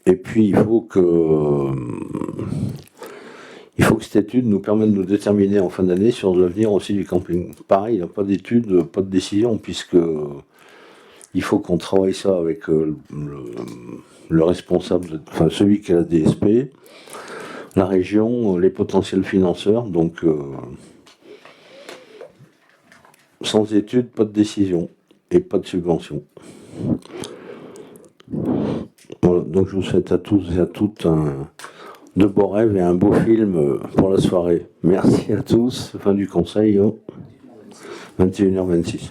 Et puis il faut que cette étude nous permette de nous déterminer en fin d'année sur l'avenir aussi du camping. Pareil, il n'y a pas d'étude, pas de décision, puisque il faut qu'on travaille ça avec le responsable, enfin celui qui a la DSP, la région, les potentiels financeurs. Donc sans étude, pas de décision et pas de subvention. Voilà, donc je vous souhaite à tous et à toutes de beaux rêves et un beau film pour la soirée. Merci à tous. Fin du conseil, 21h26.